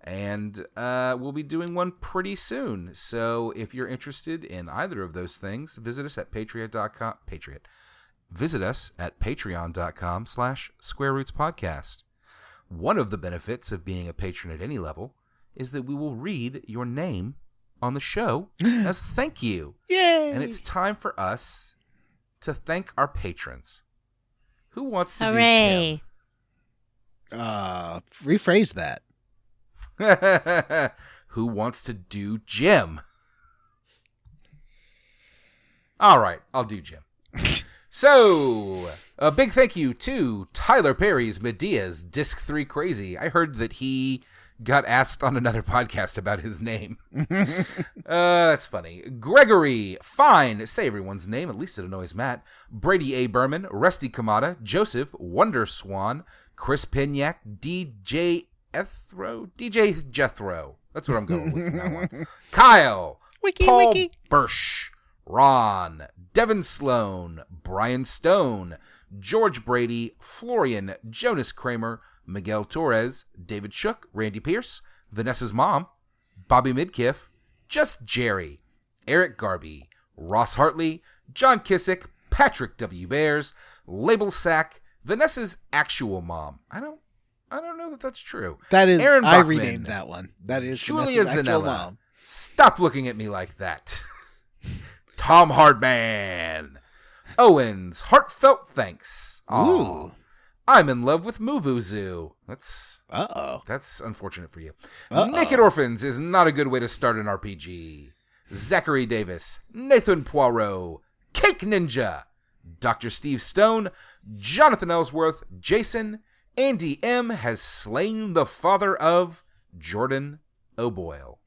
And we'll be doing one pretty soon. So if you're interested in either of those things, visit us at patreon.com. Visit us at patreon.com/squarerootspodcast. One of the benefits of being a patron at any level is that we will read your name on the show as thank you. Yay! And it's time for us to thank our patrons. Who wants to Hooray. Rephrase that. do Jim? Who wants to do Jim? All right, I'll do Jim. So, a big thank you to Tyler Perry's Medea's Disc 3 Crazy. I heard that he got asked on another podcast about his name. That's funny. Gregory, fine, say everyone's name, at least it annoys Matt. Brady A. Berman, Rusty Kamada, Joseph, Wonder Swan, Chris Pignac, DJ Jethro. That's what I'm going with from now on. Kyle, Paul Bursch, Ron, Devin Sloan, Brian Stone, George Brady, Florian, Jonas Kramer, Miguel Torres, David Shook, Randy Pierce, Vanessa's mom, Bobby Midkiff, Just Jerry, Eric Garby, Ross Hartley, John Kissick, Patrick W. Bears, Label Sack, Vanessa's actual mom. I don't know that that's true. That is, Aaron I Bachman, renamed that one. That is Julia Vanessa's actual Zanella. mom. Stop looking at me like that. Tom Hardman. Owens, heartfelt thanks. Aw. Ooh. I'm in love with Muvuzu. That's unfortunate for you. Naked Orphans is not a good way to start an RPG. Zachary Davis, Nathan Poirot, Cake Ninja, Dr. Steve Stone, Jonathan Ellsworth, Jason, Andy M. has slain the father of Jordan O'Boyle.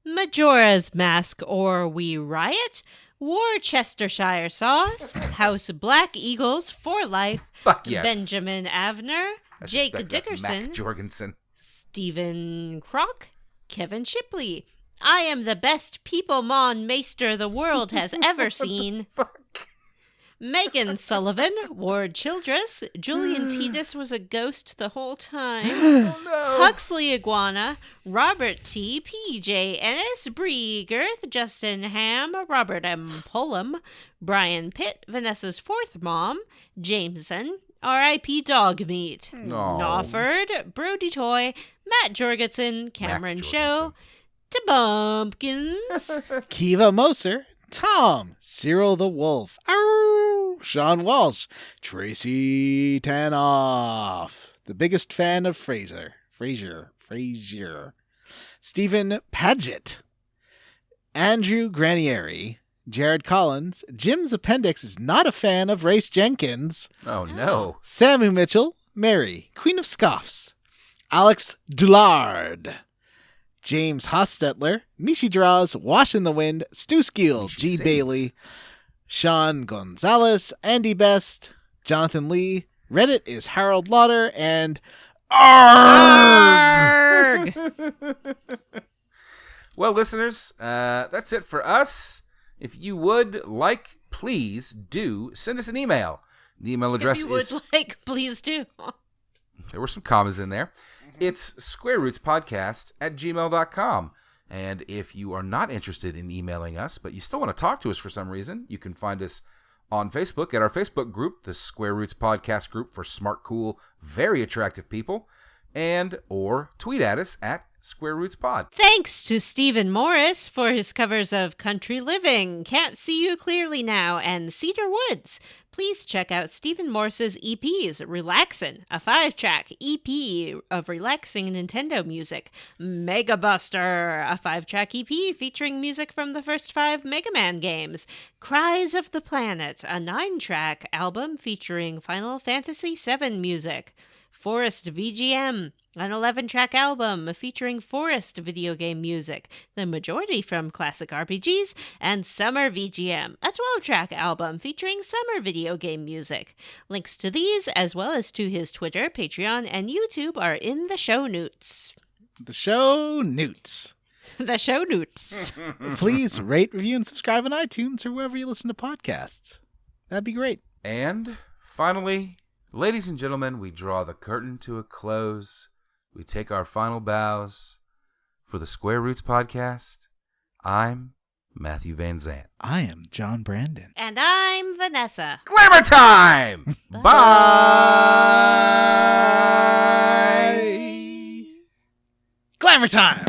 Majora's Mask or We Riot, Worcestershire Sauce, House Black Eagles for Life, Fuck yes. Benjamin Avner, I Jake suspect that's Dickerson, Mac Jorgensen. Stephen Crock, Kevin Shipley. I am the best people mon maester the world has ever seen. Fuck. Megan Sullivan, Ward Childress, Julian Titus was a ghost the whole time. Oh no. Huxley Iguana, Robert T, PJ Ennis, Bree Girth, Justin Ham, Robert M. Pullum, Brian Pitt, Vanessa's fourth mom, Jameson, R.I.P. Dog Meat, Knawford, Brody Toy, Matt Jorgensen, Cameron Show, to Bumpkins, Kiva Moser, Tom, Cyril the Wolf, Arr, Sean Walsh, Tracy Tanoff, the biggest fan of Frasier, Stephen Paget, Andrew Granieri, Jared Collins, Jim's Appendix is not a fan of Race Jenkins, Oh no. Samu Mitchell, Mary, Queen of Scoffs, Alex Dillard, James Hostetler, Mishi Draws, Wash in the Wind, Stu Skeel, G. sings. Bailey, Sean Gonzalez, Andy Best, Jonathan Lee, Reddit is Harold Lauder, and Arg! Well, listeners, that's it for us. If you would like, please do send us an email. The email address if you would is... please do. There were some commas in there. It's squarerootspodcast@gmail.com. And if you are not interested in emailing us, but you still want to talk to us for some reason, you can find us On Facebook, at our Facebook group, the Square Roots Podcast Group for smart, cool, very attractive people, and or tweet at us at Square Roots Pod. Thanks to Stephen Morris for his covers of Country Living, Can't See You Clearly Now, and Cedar Woods. Please check out Stephen Morris's EPs, Relaxin', a 5-track EP of relaxing Nintendo music, Mega Buster, a 5-track EP featuring music from the first 5 Mega Man games, Cries of the Planet, a 9-track album featuring Final Fantasy VII music, Forest VGM, an 11-track album featuring Forest video game music, the majority from classic RPGs, and Summer VGM, a 12-track album featuring summer video game music. Links to these, as well as to his Twitter, Patreon, and YouTube are in the show notes. The show newts. The show notes. Please rate, review, and subscribe on iTunes or wherever you listen to podcasts. That'd be great. And finally, ladies and gentlemen, we draw the curtain to a close. We take our final bows. For the Square Roots Podcast, I'm Matthew Van Zandt. I am John Brandon. And I'm Vanessa. Glamour time! Bye! Glamour time!